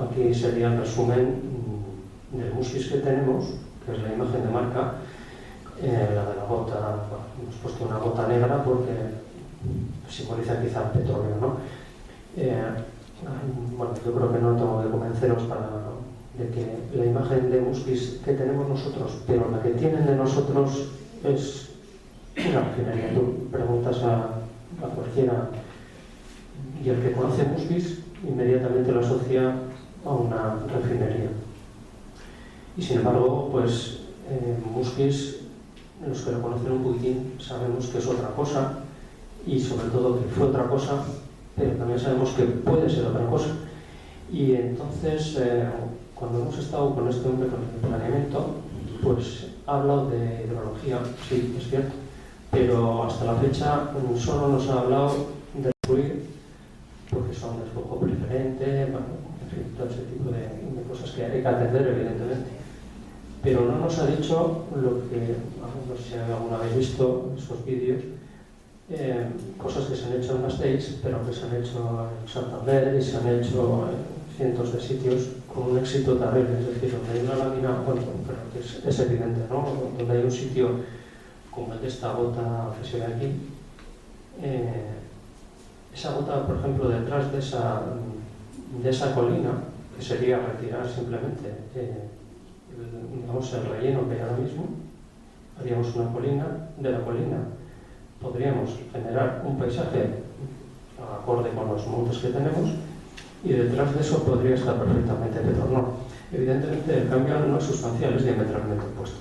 aquí sería el resumen del muskis que tenemos, que es la imagen de marca, la de la gota. Bueno, hemos puesto una gota negra porque simboliza quizá el petróleo, ¿no? Bueno, yo creo que no tengo que convenceros de que la imagen de muskis que tenemos nosotros, pero la que tienen de nosotros es una refinería. Tú preguntas a cualquiera y el que conoce muskis inmediatamente lo asocia a una refinería. Y sin embargo, pues muskis, los que lo conocen un poquitín, sabemos que es otra cosa, y sobre todo que fue otra cosa, pero también sabemos que puede ser otra cosa. Y entonces, cuando hemos estado con este hombre con el planeamiento, pues ha hablado de hidrología, sí, es cierto, pero hasta la fecha solo nos ha hablado de fluir, porque son de flujo preferente, bueno, en fin, todo ese tipo de cosas que hay que atender, evidentemente. Pero no nos ha dicho lo que, no sé si alguna vez visto esos vídeos, cosas que se han hecho en Gasteiz, pero que se han hecho en Santander y se han hecho en cientos de sitios con un éxito terrible. Es decir, donde hay una lámina, bueno, pero que es evidente, ¿no? Donde hay un sitio como el de esta gota que se ve aquí, esa gota, por ejemplo, detrás de esa colina, que sería retirar simplemente digamos, el relleno que hay ahora mismo, haríamos una colina, de la colina podríamos generar un paisaje acorde con los montes que tenemos, y detrás de eso podría estar perfectamente Petronor. Evidentemente el cambio no es sustancial, es diametralmente opuesto.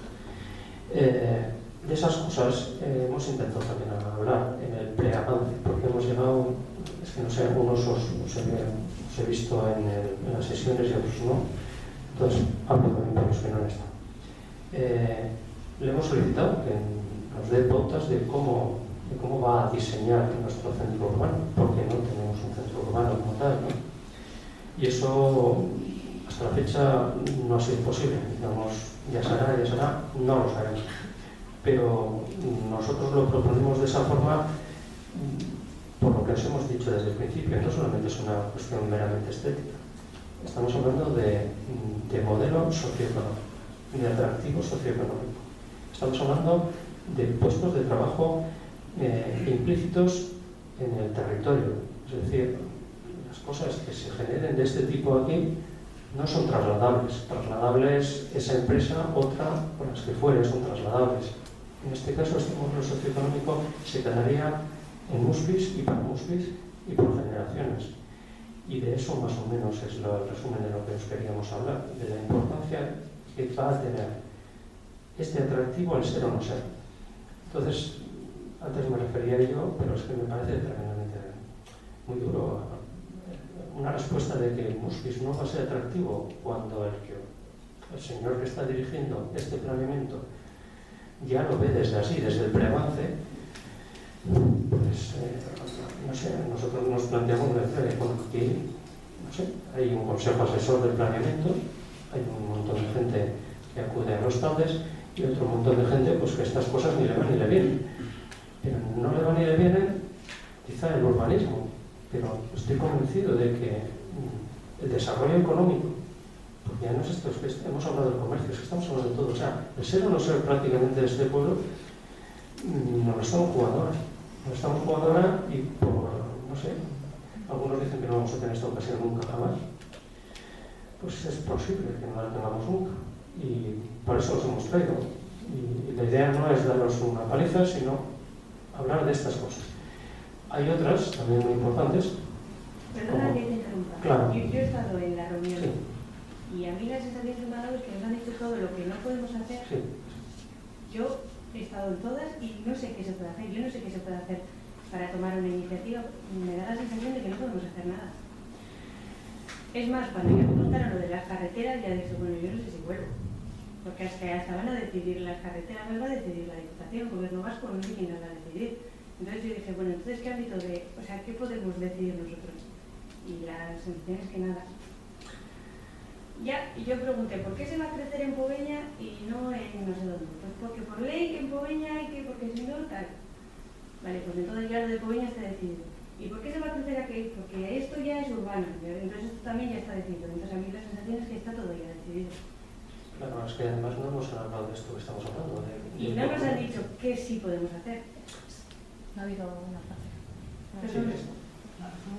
De esas cosas hemos intentado también hablar en el preavance, porque hemos llegado, es que no sé, algunos os he visto en las sesiones y otros no, entonces hablo también para los que no han estado. Le hemos solicitado que nos dé pautas de cómo va a diseñar nuestro centro urbano, porque no tenemos un centro urbano como tal, ¿no? Y eso hasta la fecha no ha sido posible. Digamos, ya será, no lo sabemos. Pero nosotros lo proponemos de esa forma por lo que os hemos dicho desde el principio. No solamente es una cuestión meramente estética. Estamos hablando de modelo socioeconómico, de atractivo socioeconómico. Estamos hablando de puestos de trabajo implícitos en el territorio. Es decir, las cosas que se generen de este tipo aquí no son trasladables. Trasladables esa empresa, otra, por las que fuere, son trasladables. En este caso, este modelo socioeconómico se quedaría en muskis y para muskis y por generaciones. Y de eso más o menos es el resumen de lo que os queríamos hablar, de la importancia que va a tener este atractivo al ser o no ser. Entonces, antes me refería a ello, pero es que me parece tremendamente muy duro una respuesta de que muskis no va a ser atractivo cuando el señor que está dirigiendo este planeamiento ya lo ve desde así, desde el preavance. Pues no sé, nosotros nos planteamos aquí, no sé, hay un consejo asesor del planeamiento, hay un montón de gente que acude a los taldes y otro montón de gente pues que estas cosas ni le van ni le vienen. Pero no le van ni le vienen quizá el urbanismo, pero estoy convencido de que el desarrollo económico, porque ya no es esto, es que hemos hablado del comercio, es que estamos hablando de todo, o sea, el ser o no ser prácticamente de este pueblo, nos lo estamos jugando ahora. Nos estamos jugando ahora y por, no sé, algunos dicen que no vamos a tener esta ocasión nunca jamás. Pues es posible que no la tengamos nunca. Y por eso os hemos traído. Y la idea no es daros una paliza, sino hablar de estas cosas. Hay otras también muy importantes. Perdona que te interrumpa. Claro. Yo he estado en la reunión, sí. Y a mí la sensación que me ha dado es que nos han dicho todo lo que no podemos hacer. Sí. Yo he estado en todas y no sé qué se puede hacer. Yo no sé qué se puede hacer para tomar una iniciativa. Me da la sensación de que no podemos hacer nada. Es más, cuando ya me contaron lo de las carreteras, ya dije, bueno, yo no sé si vuelvo. Porque hasta van a decidir las carreteras, las va a decidir la Diputación, el Gobierno Vasco, no sé quién las va a decidir. Entonces yo dije, bueno, entonces, ¿qué ámbito de, o sea, qué podemos decidir nosotros? Y la sensación es que nada. Ya, y yo pregunté, ¿por qué se va a crecer en Poveña y no en no sé dónde? Pues porque por ley en Poveña hay que, porque si no, tal. Vale, pues entonces ya lo de Poveña está decidido. ¿Y por qué se va a crecer aquí? Porque esto ya es urbano, entonces esto también ya está decidido. Entonces a mí la sensación es que está todo ya decidido. Claro, es que además no hemos hablado de esto que estamos hablando. Y no nos han dicho qué sí podemos hacer. No ha habido una fase.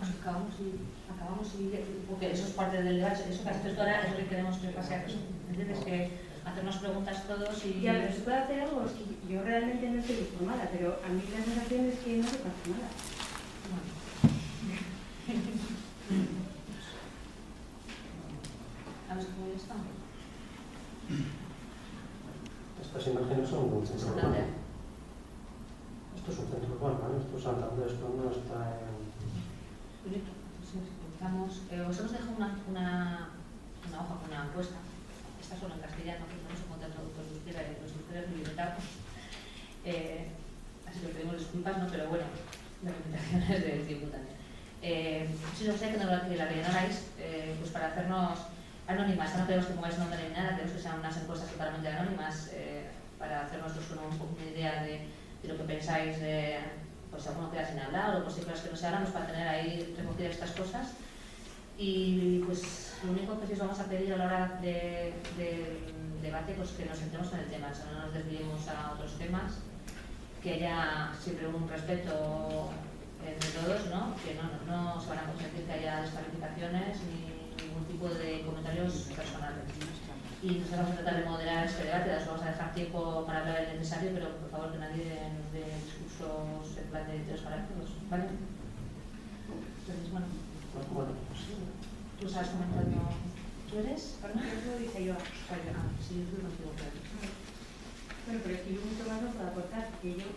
Acabamos y porque eso es parte del debate, eso que has hecho ahora es lo que queremos que pase aquí. ¿Entiendes? Que hacernos preguntas todos y... Ya, pero se puede hacer algo, es que yo realmente no estoy informada, pero a mí la sensación es que no se puede hacer nada. Bueno. ¿Sabes cómo ya está? Estas imágenes son de un centro urbano. Esto es un centro urbano, ¿no? Esto es Santander, esto no está en... Os hemos dejado una hoja con una encuesta. Está solo en castellano, que no se encuentra traductor de euskera y los euskera muy limitados. Así que pedimos disculpas, ¿no? Pero bueno, la limitación es de tiempo también. Si os gustaría que la rellenarais, pues para hacernos anónimas, no queremos que pongáis nombre ni nada, queremos que sean unas encuestas totalmente anónimas, para hacernos un poco una idea de lo que pensáis, pues si alguno queda sin hablar o posibles que no se hablan, pues para tener ahí recogidas estas cosas. Y pues lo único que sí os vamos a pedir a la hora del debate, pues que nos centremos en el tema, o sea, no nos desviemos a otros temas, que haya siempre un respeto entre todos, ¿no? Que no se van a consentir que haya descalificaciones ni ningún tipo de comentarios personales. Y nosotros vamos a tratar de moderar este debate, os vamos a dejar tiempo para hablar del necesario, pero por favor que nadie nos dé discursos en plan de 3 parágrafos, ¿vale? Entonces, bueno, tú sabes comentando. ¿Tú eres? Perdón, eso lo dije yo. Sí, yo fui contigo, claro. Bueno, pero es que yo mucho más no puedo aportar, porque yo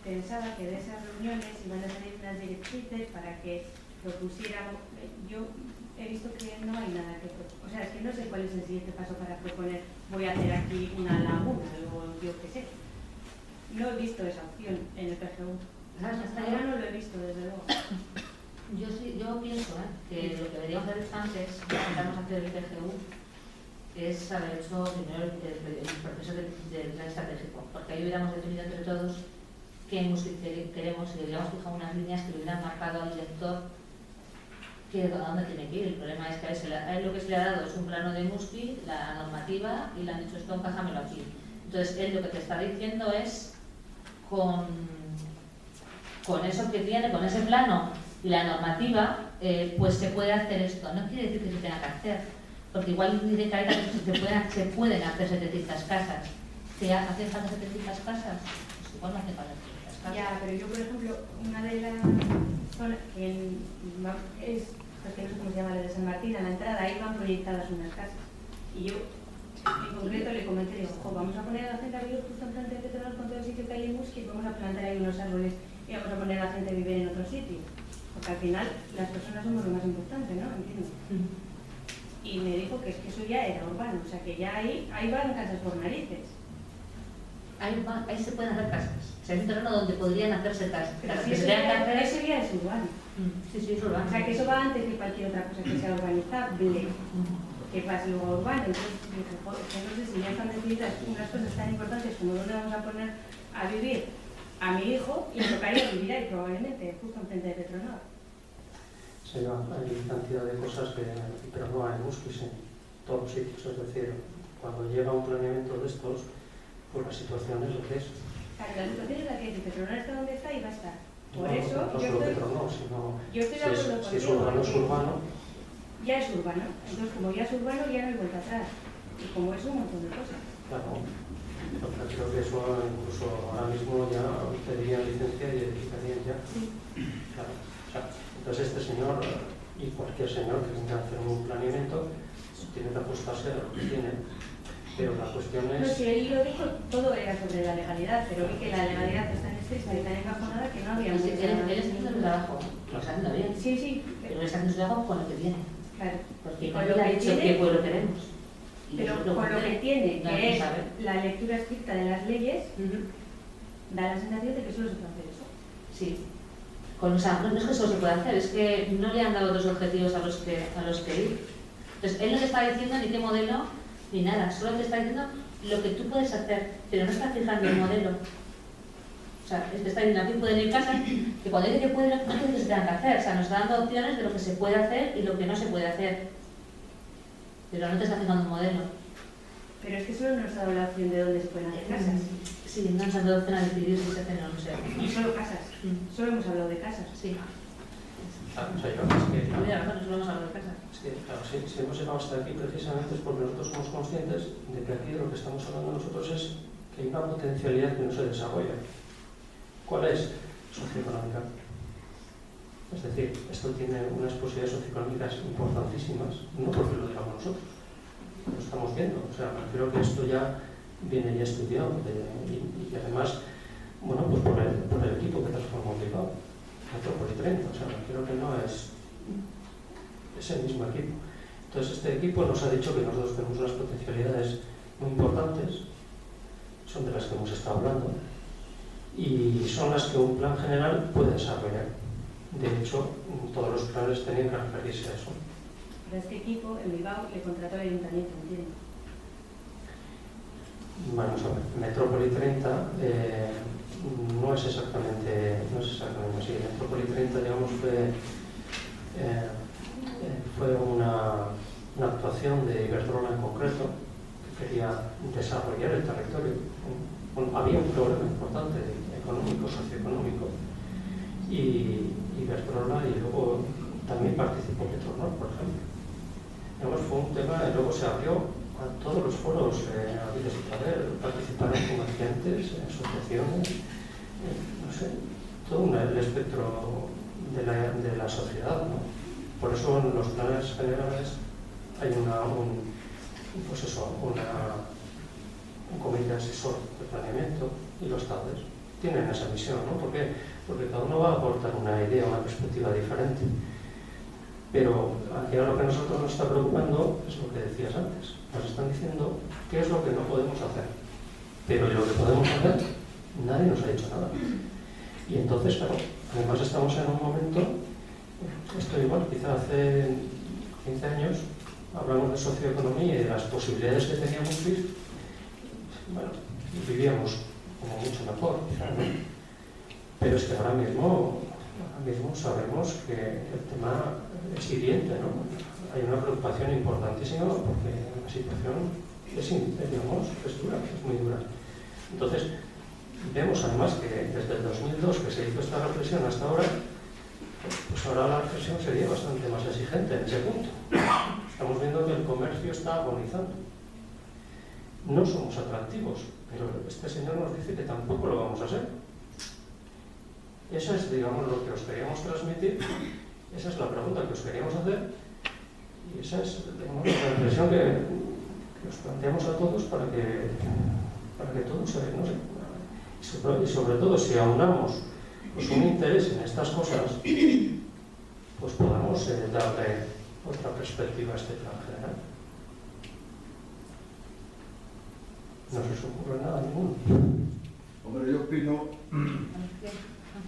pensaba que de esas reuniones iban a salir unas directrices para que propusiéramos. Yo he visto que no hay nada que proponer. O sea, es que no sé cuál es el siguiente paso para proponer voy a hacer aquí una laguna o yo qué sé. No he visto esa opción en el PGU. Hasta ahora no lo he visto, desde luego. Yo pienso que lo que deberíamos haber hecho antes, que intentamos hacer el PGU, es haber hecho primero el proceso del plan estratégico, porque ahí hubiéramos definido entre todos qué queremos y hubiéramos fijado unas líneas que le hubieran marcado al director que a dónde tiene que ir. El problema es que a él lo que se le ha dado es un plano de Muspi, la normativa, y le han dicho esto, encájamelo aquí. Entonces él lo que te está diciendo es con eso que tiene, con ese plano y la normativa, pues se puede hacer esto. No quiere decir que se tenga que hacer, porque igual dice que se pueden hacer 700 casas. ¿Que hacen falta 700 casas? Pues igual no hace falta 700 casas. Ya, pero yo, por ejemplo, una de las zonas que es, porque no sé cómo se llama, la de San Martín, a la entrada, ahí van proyectadas unas casas. Y yo, en concreto, le comenté, digo, vamos a poner a la gente a vivir justo enfrente de Petronor con todo el sitio que hay en Musqui, vamos a plantar ahí unos árboles y vamos a poner a la gente a vivir en otro sitio. Porque al final las personas somos lo más importante, ¿no? Entiendo. Y me dijo que es que eso ya era urbano, o sea que ya ahí van casas por narices. Ahí se pueden hacer casas. O sea, hay un terreno donde podrían hacerse casas. Pero si eso ya es urbano. Sí, es urbano. O sea que eso va antes que cualquier otra cosa que sea urbanizable, que pase luego a urbano. Entonces, no sé si ya están definidas unas cosas tan importantes como dónde vamos a poner a vivir a mi hijo, y me tocaría vivir ahí probablemente, justo enfrente de Petronor. Sí, hay cantidad de cosas que, pero no hay Musquis en todos los sitios, es decir, cuando llega un planeamiento de estos, pues la situación es lo que es. Claro, la situación es la que es, Petronor está donde está y va a estar. Por No, eso, no solo Petronor, sino yo estoy de acuerdo si es contigo, urbano, es urbano. Ya es urbano, entonces como ya es urbano ya no hay vuelta atrás. Y como es un montón de cosas. Claro, creo que eso incluso ahora mismo ya pedirían licencia y edificarían ya. Sí. Claro. O sea, entonces este señor y cualquier señor que venga a hacer un planeamiento tiene que ajustarse a lo que tiene. Pero la cuestión es... No, si él lo dijo, todo era sobre la legalidad, pero vi que la legalidad está en estricta y tan encajonada que no había mucho. Él está haciendo el trabajo, lo está haciendo bien. Sí, sí. Pero él está haciendo su trabajo con lo que tiene. Claro. Porque con lo que ha dicho qué pueblo queremos. Pero con lo que tiene, que es sabe. la lectura estricta de las leyes, da la sensación de que solo se puede hacer eso. Sí. O sea, no es que solo se puede hacer, es que no le han dado otros objetivos a los que ir. Entonces, él no te está diciendo ni qué modelo ni nada, solo te está diciendo lo que tú puedes hacer, pero no está fijando el modelo. O sea, te está diciendo aquí pueden ir casas, que cuando dice que pueden ir, no es que se tengan que hacer, o sea, nos está dando opciones de lo que se puede hacer y lo que no se puede hacer. Pero no te está fijando un modelo. Pero es que solo nos ha dado la opción de dónde se pueden hacer casas. Sí, no nos han dado opción a decidir si se hacen o no se hacen. Y solo casas. Solo hemos hablado de casas. Sí. Claro, o sea, yo es que, Mira, razón, solo hemos hablado de casas. es que, claro, si hemos llegado hasta aquí precisamente es porque nosotros somos conscientes de que aquí de lo que estamos hablando nosotros es que hay una potencialidad que no se desarrolla. ¿Cuál es? Socioeconómica. Es decir, esto tiene unas posibilidades socioeconómicas importantísimas, no porque lo digamos nosotros, lo estamos viendo. O sea, creo que esto ya viene ya estudiado y además, bueno, pues por el equipo que transformó Bilbao, Metrópoli 30. O sea, creo que no es el mismo equipo. Entonces, este equipo nos ha dicho que nosotros tenemos unas potencialidades muy importantes, son de las que hemos estado hablando, y son las que un plan general puede desarrollar. De hecho, todos los planes tenían que referirse a eso. Pero este equipo en Bilbao le contrató el ayuntamiento, ¿entiendes? Vamos a ver, Metrópoli 30 no es exactamente así. Metrópoli 30, digamos, fue una actuación de Iberdrola en concreto, que quería desarrollar el territorio. Había un problema importante económico, socioeconómico, y Iberdrola, y luego también participó Petronor, por ejemplo. Digamos, fue un tema, y luego se abrió a todos los foros habidos y por haber, participaron comerciantes, asociaciones, no sé, todo el espectro de la sociedad, ¿no? Por eso en los planes generales hay un comité asesor de planeamiento, y los TADES tienen esa visión, ¿no? ¿Por qué? Porque cada uno va a aportar una idea, una perspectiva diferente. Pero aquí ahora lo que a nosotros nos está preocupando es lo que decías antes. Nos están diciendo qué es lo que no podemos hacer. Pero lo que podemos hacer, nadie nos ha dicho nada. Y entonces, claro, además estamos en un momento, esto igual, quizá hace 15 años, hablamos de socioeconomía y de las posibilidades que teníamos bueno, vivíamos como mucho mejor, quizá, ¿no? Pero es que ahora mismo sabemos que el tema es hiriente, ¿no? Hay una preocupación importantísima porque la situación es dura, es muy dura. Entonces, vemos además que desde el 2002 que se hizo esta reflexión hasta ahora, pues ahora la reflexión sería bastante más exigente en ese punto. Estamos viendo que el comercio está agonizando. No somos atractivos, pero este señor nos dice que tampoco lo vamos a ser. Esa es, digamos, lo que os queríamos transmitir, esa es la pregunta que os queríamos hacer, y esa es, digamos, la reflexión que os planteamos a todos para que todos se no sé, y sobre todo si aunamos pues, un interés en estas cosas, pues podamos darle otra perspectiva a este plan general. No se os ocurre nada ninguno. Hombre, yo opino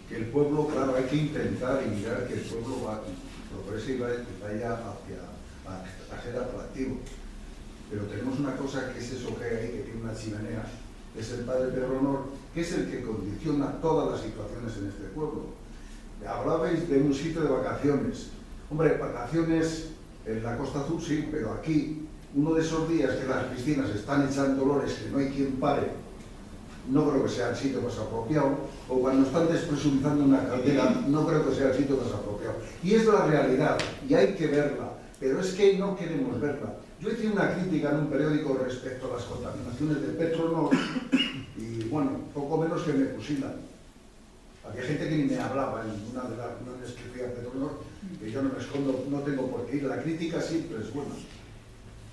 que el pueblo, claro, hay que intentar y mirar que el pueblo progrese y vaya a ser atractivo. Pero tenemos una cosa que es eso que hay ahí, que tiene una chimenea, es el padre Petronor, que es el que condiciona todas las situaciones en este pueblo. Hablabais de un sitio de vacaciones. Hombre, vacaciones en la Costa Azul sí, pero aquí, uno de esos días que las piscinas están echando olores, que no hay quien pare, no creo que sea el sitio más apropiado, o cuando están despresurizando una caldera, no creo que sea el sitio más apropiado. Y es la realidad, y hay que verla, pero es que no queremos verla. Yo hice una crítica en un periódico respecto a las contaminaciones de Petronor, y bueno, poco menos que me fusilan. Había gente que ni me hablaba en una de las reuniones que fui a Petronor, que yo no me escondo, no tengo por qué ir. La crítica siempre es buena.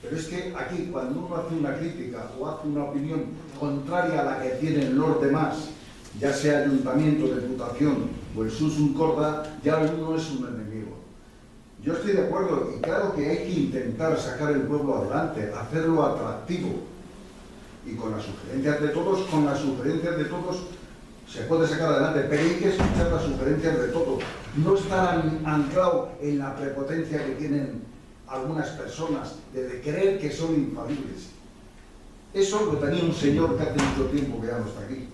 Pero es que aquí, cuando uno hace una crítica o hace una opinión contraria a la que tienen los demás, ya sea ayuntamiento, diputación o el Susum Corda, ya uno es un enemigo. Yo estoy de acuerdo y claro que hay que intentar sacar el pueblo adelante, hacerlo atractivo. Y con las sugerencias de todos, se puede sacar adelante, pero hay que escuchar las sugerencias de todos. No estar anclado en la prepotencia que tienen algunas personas de creer que son infalibles. Eso lo tenía un señor que hace mucho tiempo que ya no está aquí.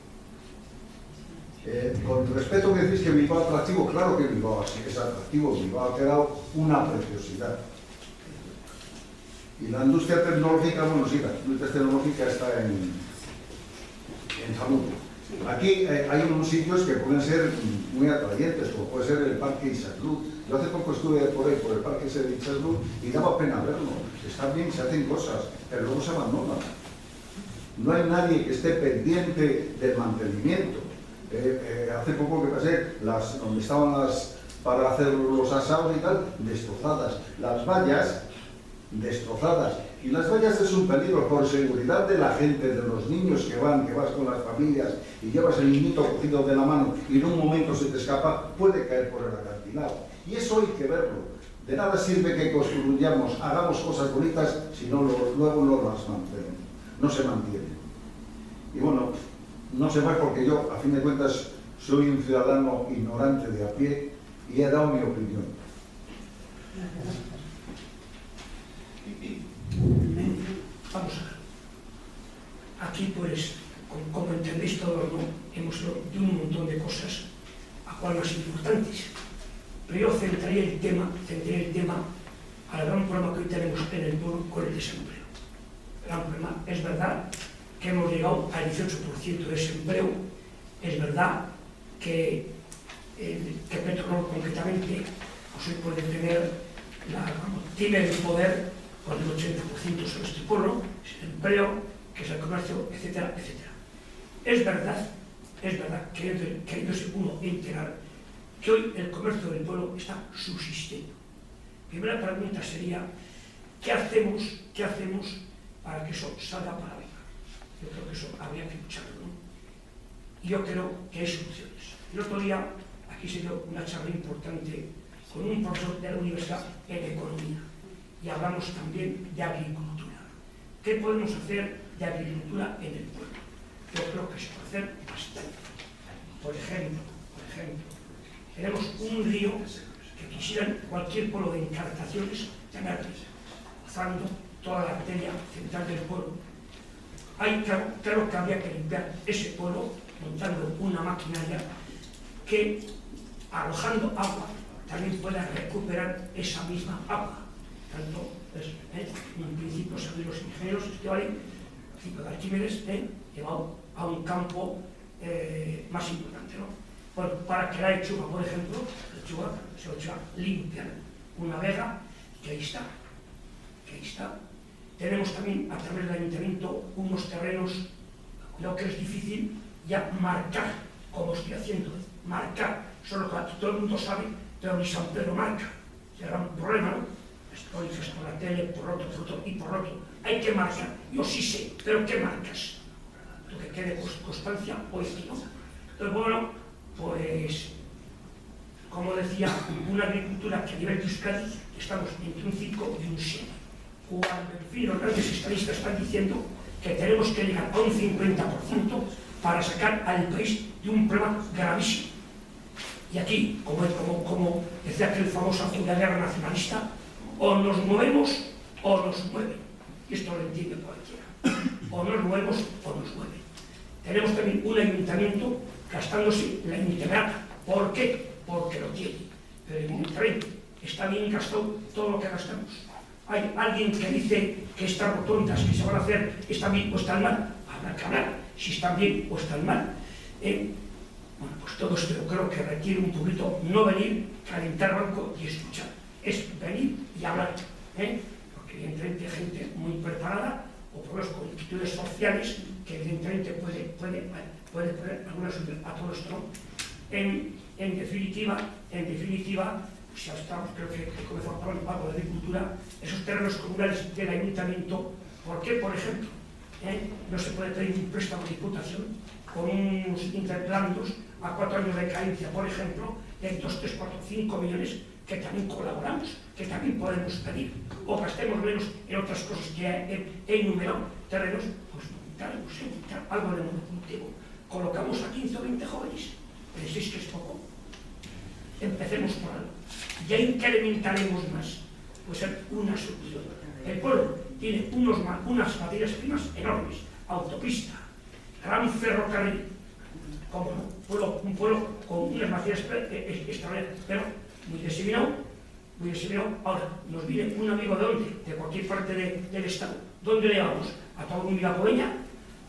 Con respecto a que decís que Bilbao es atractivo, claro que Bilbao es atractivo. Bilbao ha quedado una preciosidad. Y la industria tecnológica, bueno, sí, la industria tecnológica está en salud. Aquí hay unos sitios que pueden ser muy atrayentes, como puede ser el Parque Isarlú. Yo hace poco estuve por ahí, por el Parque Isarlú, y daba pena verlo. Está bien, se hacen cosas, pero luego se abandonan. No hay nadie que esté pendiente del mantenimiento. Hace poco que pasé, donde estaban para hacer los asados y tal, destrozadas. Las vallas, destrozadas. Y las vallas es un peligro por seguridad de la gente, de los niños que vas con las familias y llevas el niñito cogido de la mano y en un momento se te escapa, puede caer por el acantilado. Y eso hay que verlo. De nada sirve que construyamos, hagamos cosas bonitas si no luego no las mantenemos, no se mantienen. Y bueno, no sé más porque yo, a fin de cuentas, soy un ciudadano ignorante de a pie y he dado mi opinión. Vamos a ver. Aquí, pues, como entendéis todos, ¿no? Hemos hablado de un montón de cosas, a cual más importantes. Pero yo centraría el tema al gran problema que hoy tenemos en el pueblo con el desempleo. El gran problema, es verdad que hemos llegado al 18% de desempleo, es verdad que Petronor concretamente pues hoy puede tener tiene el poder con el 80% sobre este pueblo, es el empleo, que es el comercio, etcétera, etcétera. Es verdad que hay que uno enterar que hoy el comercio del pueblo está subsistiendo. Primera pregunta sería, ¿qué hacemos para que eso salga para arriba? Yo creo que eso habría que lucharlo, ¿no? Y yo creo que hay soluciones. El otro día aquí se dio una charla importante con un profesor de la universidad en economía y hablamos también de agricultura. ¿Qué podemos hacer de agricultura en el pueblo? Yo creo que se puede hacer bastante. Por ejemplo, tenemos un río que quisieran cualquier pueblo de Encartaciones tener, pasando toda la arteria central del pueblo. Claro que habría que limpiar ese pueblo montando una maquinaria que, arrojando agua, también pueda recuperar esa misma agua. Tanto es un principio según los ingenieros, el principio de Arquímedes, llevado a un campo más importante, ¿no? Bueno, para que la lechuga, por ejemplo, se echa limpiar una vega, que ahí está. Tenemos también a través del ayuntamiento unos terrenos, lo que es difícil ya marcar, como estoy haciendo, marcar, solo que todo el mundo sabe, pero ni San Pedro marca, será un problema, ¿no? Esto dices por la tele, por otro, y por otro, hay que marcar, yo sí sé, pero ¿qué marcas? Lo que quede constancia, o es que no. Entonces, bueno, pues, como decía, una agricultura que a nivel de Euskadi estamos entre un 5 y un 7. Cuando, en fin, los grandes estadistas están diciendo que tenemos que llegar a un 50% para sacar al país de un problema gravísimo. Y aquí, como decía aquel famoso guerra nacionalista, o nos movemos o nos mueven. Y esto lo entiende cualquiera. O nos movemos o nos mueven. Tenemos también un ayuntamiento gastándose la integral. ¿Por qué? Porque lo tiene. Pero evidentemente está bien gastado todo lo que gastamos. Hay alguien que dice que estas rotondas que se van a hacer están bien o están mal. Habrá que hablar si están bien o están mal. Bueno, pues todo esto yo creo que requiere un poquito no venir, calentar banco y escuchar. Es venir y hablar. Porque evidentemente hay gente muy preparada o por los con inquietudes sociales que evidentemente puede poner alguna solución a todo esto. En definitiva, si estamos, creo que comenzó a hablar un poco de agricultura, esos terrenos comunales del ayuntamiento, ¿por qué, por ejemplo, no se puede pedir un préstamo de diputación con unos interplandos a 4 años de carencia, por ejemplo, de 2, 3, 4, 5 millones que también colaboramos, que también podemos pedir, o gastemos menos en otras cosas que he enumerado, terrenos, pues montar algo de monocultivo. Colocamos a 15 o 20 jóvenes, ¿pensáis que es poco? Empecemos por algo. Ya incrementaremos más. Puede ser una solución. El pueblo tiene unas materias primas enormes. Autopista, gran ferrocarril, ¿Cómo no? Un pueblo con unas materias extraordinarias, pero muy diseminado. Ahora, nos viene un amigo de cualquier parte del Estado. ¿Dónde le vamos? ¿A todo un Vilacoveña?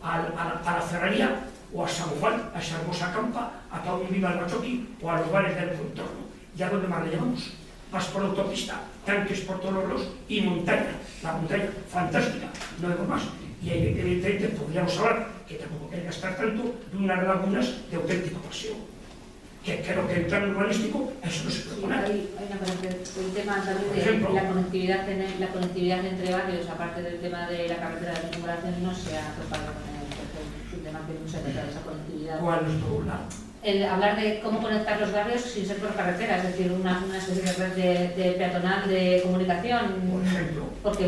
¿A la Ferrería? ¿O a San Juan? ¿A esa hermosa campa? ¿A todo un Viva Albachoqui? ¿O a los bares del contorno? ¿Y a dónde más le llevamos? Vas por autopista, tanques por todos los lados y montaña. La montaña, fantástica, no vemos más. Y evidentemente podríamos hablar, que tampoco hay que gastar tanto, de unas lagunas de auténtico paseo. Que creo que el plan urbanístico, eso no se puede poner. Hay una cosa, el tema también de la conectividad entre barrios, aparte del tema de la carretera de circulación, no se ha topado con el tema que no se trata de esa conectividad. ¿Cuál es tu problema? El hablar de cómo conectar los barrios sin ser por carretera, es decir, una especie de red de peatonal de comunicación, por ejemplo, porque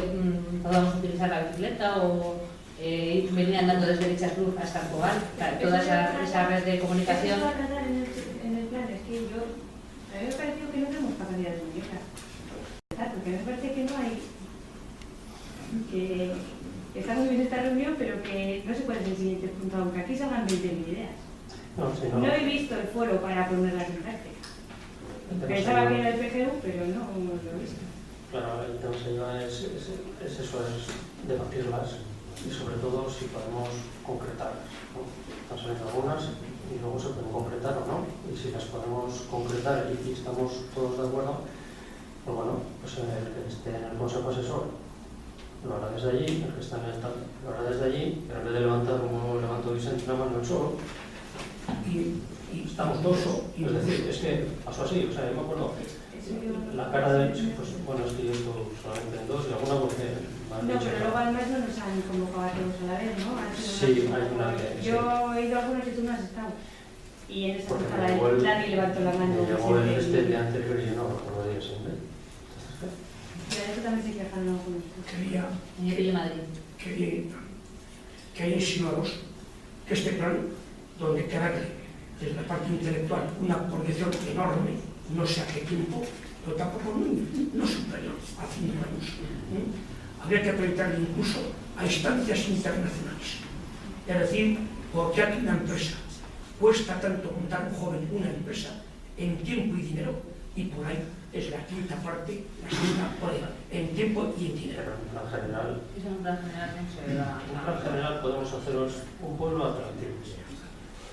podamos utilizar la bicicleta o venir andando desde Richardclub hasta el Cobal, toda esa red de comunicación. Eso va a tratar en el plan, es que a mí me pareció que no tenemos capacidad de comunicar, porque me parece que no hay, que está muy bien esta reunión, pero que no se puede ser el siguiente punto, aunque aquí salgan 20.000 ideas. No, si no, No he visto el foro para ponerlas en práctica. Pensaba que era el PGU, pero no lo he visto. claro, el tema sería es eso, es debatirlas y sobre todo si podemos concretarlas, ¿no? Están saliendo algunas y luego se pueden concretar o no, y si las podemos concretar y estamos todos de acuerdo, pues bueno, pues el que esté en el Consejo Asesor lo hará desde allí, el que está en el tal lo hará desde allí, pero en vez de levantar como levantó Vicente una mano el solo, y estamos todos, es decir, es que pasó así, o sea, yo me acuerdo la cara de, pues bueno, es que yo estoy solamente en dos y alguna porque me han No, dicho pero que- luego además no nos han convocado a todos a la vez, ¿no? Sí, hay una que- Yo he ido a algunas y tú no has estado. Y en esa Porque sala igual nadie levantó la mano. me llamó el siempre, de anterior y yo no recuerdo días sin ver. Entonces, y a eso también se quejaron algunos. quería En Madrid. quería insinuaros que este plan, donde quedarle desde la parte intelectual una proyección enorme, no sé a qué tiempo, pero tampoco no superior a 5 años. Habría que proyectarle incluso a instancias internacionales. Es decir, porque aquí una empresa cuesta tanto montar un joven una empresa en tiempo y dinero, y por ahí es la quinta parte, la sexta, por ahí, en tiempo y en dinero. pero en plan general, Eso en un plan general no se da. en plan general podemos haceros un pueblo atractivo.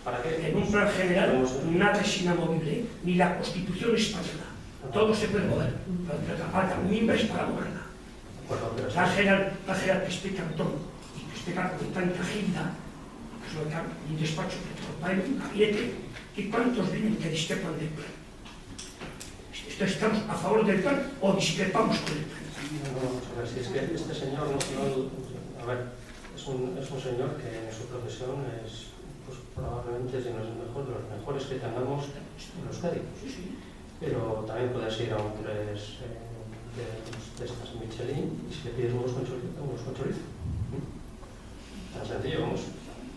¿Para qué? En un plan general, nada es inamovible, ni la Constitución española. Todo se puede mover, pero falta mimbres para moverla. Bueno, pero Plan general que explican todo y que explican con tanta agilidad, que es lo que un despacho que trae un gabinete, y cuántos vienen que discrepan del plan. ¿Estamos a favor del plan o discrepamos con el plan? no, vamos a ver, si es que este señor a ver, es un señor que en su profesión es, pues probablemente, si no es el mejor, de los mejores que tengamos en Euskadi. Pero también puedes ir a un 3 de estas Michelin y si le pides unos con chorizo. Tan sencillo, vamos.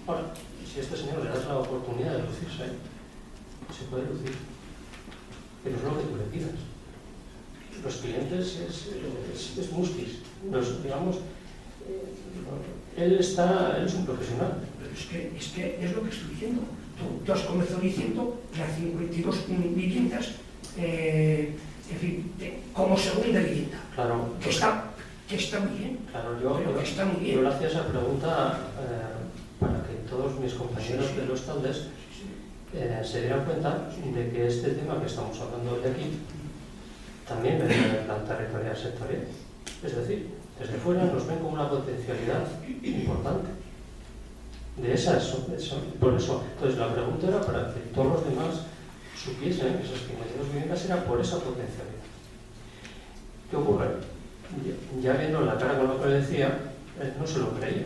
Ahora, si a este señor le das la oportunidad de lucirse, se puede lucir. Pero es lo que tú le pidas. Los clientes es muskis. Digamos, él es un profesional. Pero es que es lo que estoy diciendo. Tú has comenzado diciendo las 52 viviendas, en fin, como segunda vivienda. Claro. Que está muy bien. Claro, que está muy bien. yo le hacía esa pregunta para que todos mis compañeros de los taldes se dieran cuenta de que este tema que estamos hablando de aquí también viene del plan territorial sectorial. Es decir, desde fuera nos ven como una potencialidad importante. De esas, por eso. Entonces la pregunta era para que todos los demás supiesen que esas 52 viviendas eran por esa potencialidad. ¿Qué ocurre? Ya viendo la cara con lo que le decía, él no se lo creía.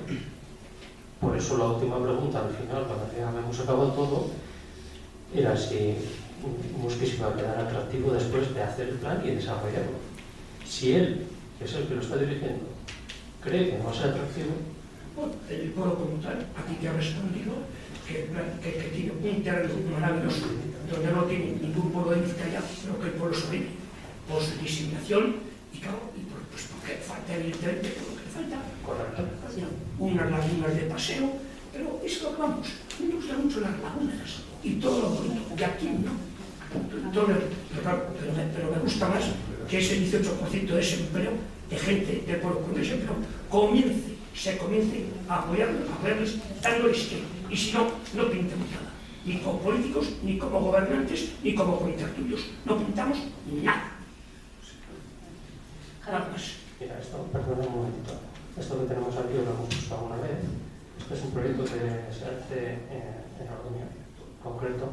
Por eso la última pregunta al final, cuando ya hemos acabado todo, era si Muskis iba a quedar atractivo después de hacer el plan y desarrollarlo. Si él, que es el que lo está dirigiendo, cree que no va a ser atractivo, Bueno, el pueblo como tal, aquí te ha respondido que tiene un terreno maravilloso, donde no tiene ningún pueblo de Vizcaya, pero que el pueblo sobrevive por su diseminación y claro, pues porque falta evidentemente todo lo que le falta. correcto. Unas lagunas de paseo, Pero es lo que vamos, me gustan mucho las lagunas y todo lo bonito, y aquí no. Pero me gusta más que ese 18% de desempleo, de gente del pueblo con desempleo, se comience a apoyarles, dándoles que, y si no, no pintemos nada. Ni como políticos, ni como gobernantes, ni como contertulios. No pintamos nada. Nada más. Mira, esto, perdona un momentito. Esto que tenemos aquí lo hemos visto alguna vez. Este es un proyecto que se hace en Orduña, en concreto.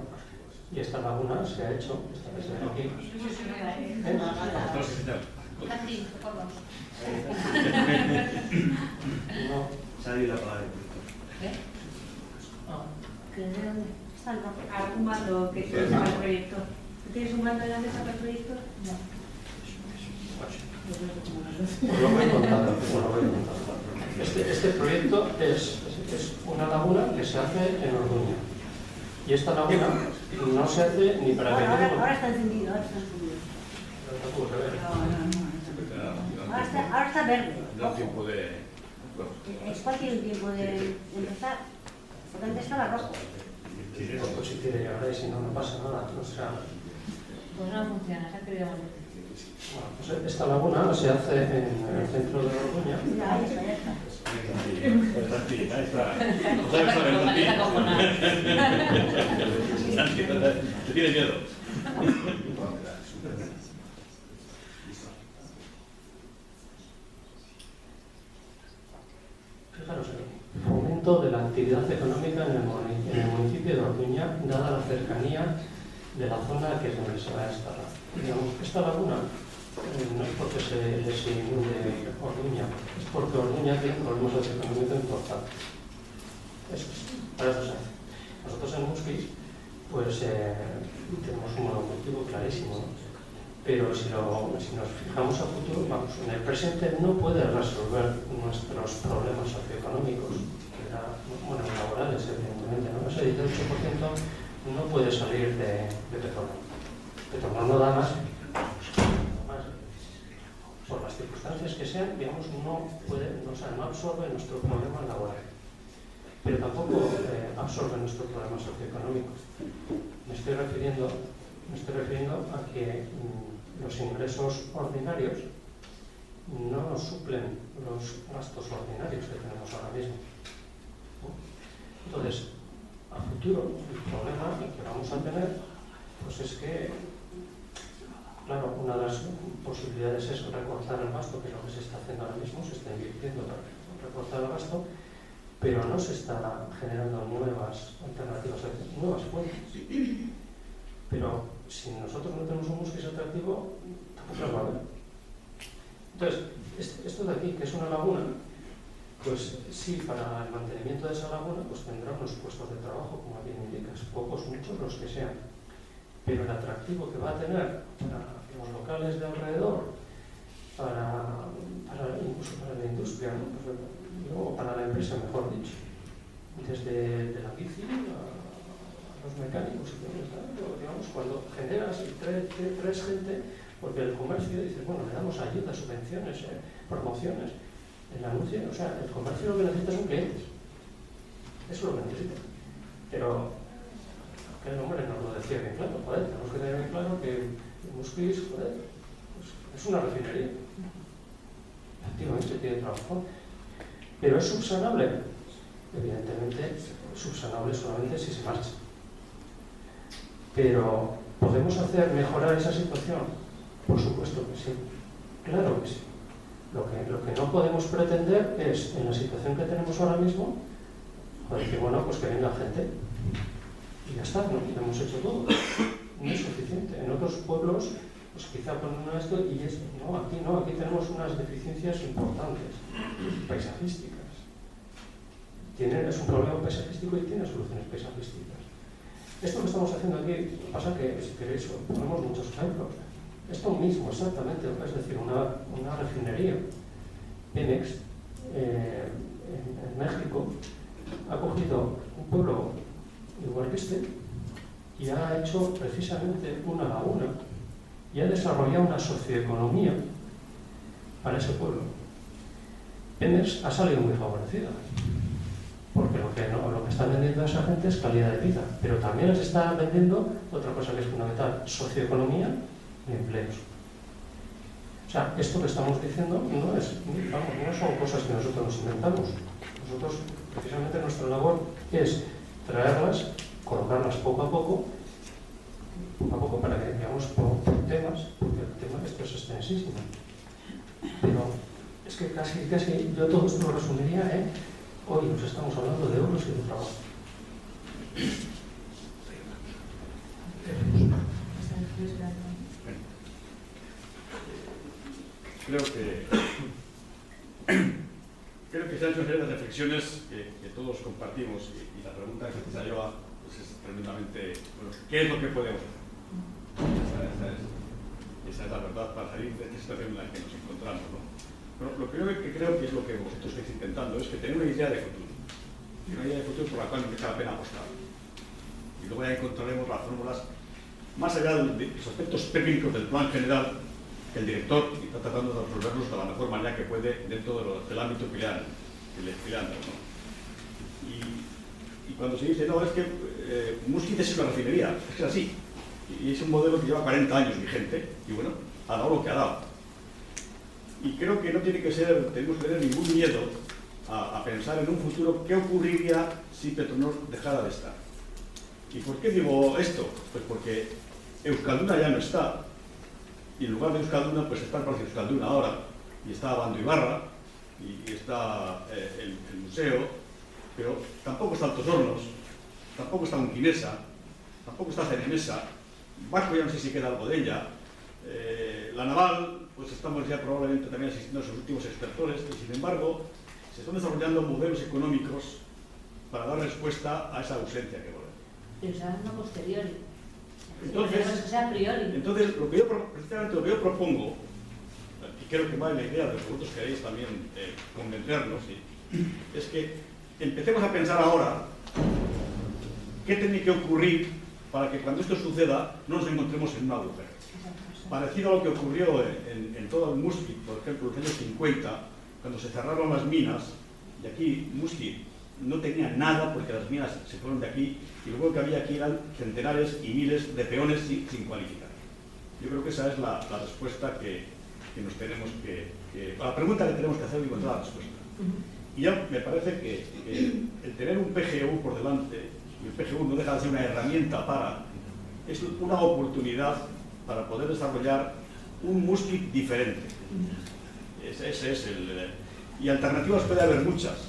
Y esta laguna se ha hecho, esta que se ve aquí. Casi, por favor. No. Sabe la palabra. ¿Qué? ¿Algún mando que tienes para el proyecto? ¿Tienes un mando en la mesa para el proyecto? No. Os lo voy contando. Este proyecto es una laguna que se hace en Orduña. Y esta laguna no se hace ni para el Ahora está encendido, ahora está verde. Da tiempo de... Es cualquier tiempo de empezar, porque antes estaba rojo. Pues si quiere ahora y si no, no pasa nada. O sea, Pues no funciona, se ha querido morir. bueno, pues esta laguna se hace en el centro de Orduña. Ya, ahí está, ya está. Está acojonado. ¿Te tienes miedo? Fijaros aquí, fomento de la actividad económica en el municipio de Orduña, dada la cercanía de la zona que es donde se va a instalar. Digamos, esta laguna no es porque se les inunde Orduña, es porque Orduña tiene problemas socioeconómicos importantes. Eso es, para eso se hace. Nosotros en Musquis, pues tenemos un monocultivo clarísimo, ¿no? Pero si nos fijamos a futuro, vamos, en el presente no puede resolver nuestros problemas socioeconómicos, bueno, laborales, evidentemente, ¿no? Ese 18% no puede salir de Petronor. Petronor no da más, por las circunstancias que sean, digamos, no absorbe nuestro problema laboral, pero tampoco absorbe nuestro problema socioeconómico. Me estoy refiriendo a que los ingresos ordinarios no nos suplen los gastos ordinarios que tenemos ahora mismo, ¿no? Entonces, a futuro, el problema que vamos a tener, pues es que, claro, una de las posibilidades es recortar el gasto, que es lo que se está haciendo ahora mismo, se está invirtiendo para recortar el gasto, pero no se está generando nuevas alternativas, nuevas fuentes. Pero si nosotros no tenemos un Musquis atractivo, tampoco lo va a haber. Entonces, esto de aquí, que es una laguna, pues sí, para el mantenimiento de esa laguna, pues tendrá unos puestos de trabajo, como bien indicas, pocos, muchos, los que sean. Pero el atractivo que va a tener para los locales de alrededor, incluso para la industria, ¿no? Pues, o para la empresa, mejor dicho, desde la bici a los mecánicos y todo eso, digamos, cuando generas y traes gente, porque el comercio dice, bueno, le damos ayudas, subvenciones, promociones, el anuncio, o sea, el comercio lo que necesita son clientes, eso es lo que necesita. Pero que el hombre nos lo decía bien claro, joder, tenemos que tener bien claro que el Musquis, joder, pues es una refinería, efectivamente tiene trabajo, pero es subsanable, evidentemente subsanable solamente si se marcha. Pero, ¿podemos hacer mejorar esa situación? Por supuesto que sí, claro que sí. Lo que no podemos pretender es, en la situación que tenemos ahora mismo, decir, bueno, pues que venga gente y ya está, ¿no? Ya hemos hecho todo. No es suficiente. En otros pueblos, pues quizá ponen esto y no, aquí tenemos unas deficiencias importantes, paisajísticas. Es un problema paisajístico y tiene soluciones paisajísticas. Esto que estamos haciendo aquí, pasa que, si queréis, ponemos muchos ejemplos. Esto mismo, exactamente, es decir, una refinería. Pemex, en México, ha cogido un pueblo igual que este y ha hecho precisamente una laguna y ha desarrollado una socioeconomía para ese pueblo. Pemex ha salido muy favorecida. porque lo que están vendiendo a esa gente es calidad de vida, pero también les está vendiendo otra cosa que es fundamental, socioeconomía y empleos. O sea, esto que estamos diciendo no son cosas que nosotros nos inventamos. Nosotros, precisamente, nuestra labor es traerlas, colocarlas poco a poco para que veamos por temas, porque el tema esto es extensísimo. Pero es que casi yo todo esto lo resumiría en hoy nos estamos hablando de euros y de trabajo. Creo que se han hecho una serie de reflexiones que todos compartimos y la pregunta que se lleva pues es tremendamente, bueno, ¿qué es lo que podemos hacer? Esa es la verdad para salir de esta situación en la que nos encontramos, ¿no? Pero lo primero que creo que es lo que vosotros estáis intentando es que tener una idea de futuro, una idea de futuro por la cual merece la pena apostar. Y luego ya encontraremos las fórmulas más allá de los aspectos técnicos del plan general que el director está tratando de resolverlos de la mejor manera que puede dentro del ámbito que le han dado, ¿no? Y cuando se dice, no, es que Muskiz es una refinería, es que es así. Y es un modelo que lleva 40 años vigente y bueno, ha dado lo que ha dado. Y creo que no tenemos que tener ningún miedo a pensar en un futuro qué ocurriría si Petronor dejara de estar. ¿Y por qué digo esto? Pues porque Euskalduna ya no está. Y en lugar de Euskalduna, pues está el Palacio Euskalduna ahora. Y está Bando Ibarra, y está el museo, pero tampoco está Altos Hornos, tampoco está Unquinesa, tampoco está Cenemesa. Vasco ya no sé si queda algo de ella. La Naval, pues estamos ya probablemente también asistiendo a sus últimos expertores, y sin embargo se están desarrollando modelos económicos para dar respuesta a esa ausencia que volvemos. Pero será una posteriori. Entonces, precisamente lo que yo propongo, y creo que va en la idea de lo que vosotros queréis también convencernos, es que empecemos a pensar ahora qué tiene que ocurrir para que cuando esto suceda no nos encontremos en un agujero. Parecido a lo que ocurrió en todo el Muskiz, por ejemplo, en los años 50, cuando se cerraron las minas, y aquí Muskiz no tenía nada porque las minas se fueron de aquí, y luego que había aquí eran centenares y miles de peones sin cualificar. Yo creo que esa es la respuesta que nos tenemos la pregunta que tenemos que hacer y encontrar la respuesta. Y ya me parece que el tener un PGU por delante, y el PGU no deja de ser una herramienta es una oportunidad para poder desarrollar un Muskiz diferente. Ese es y alternativas puede haber muchas,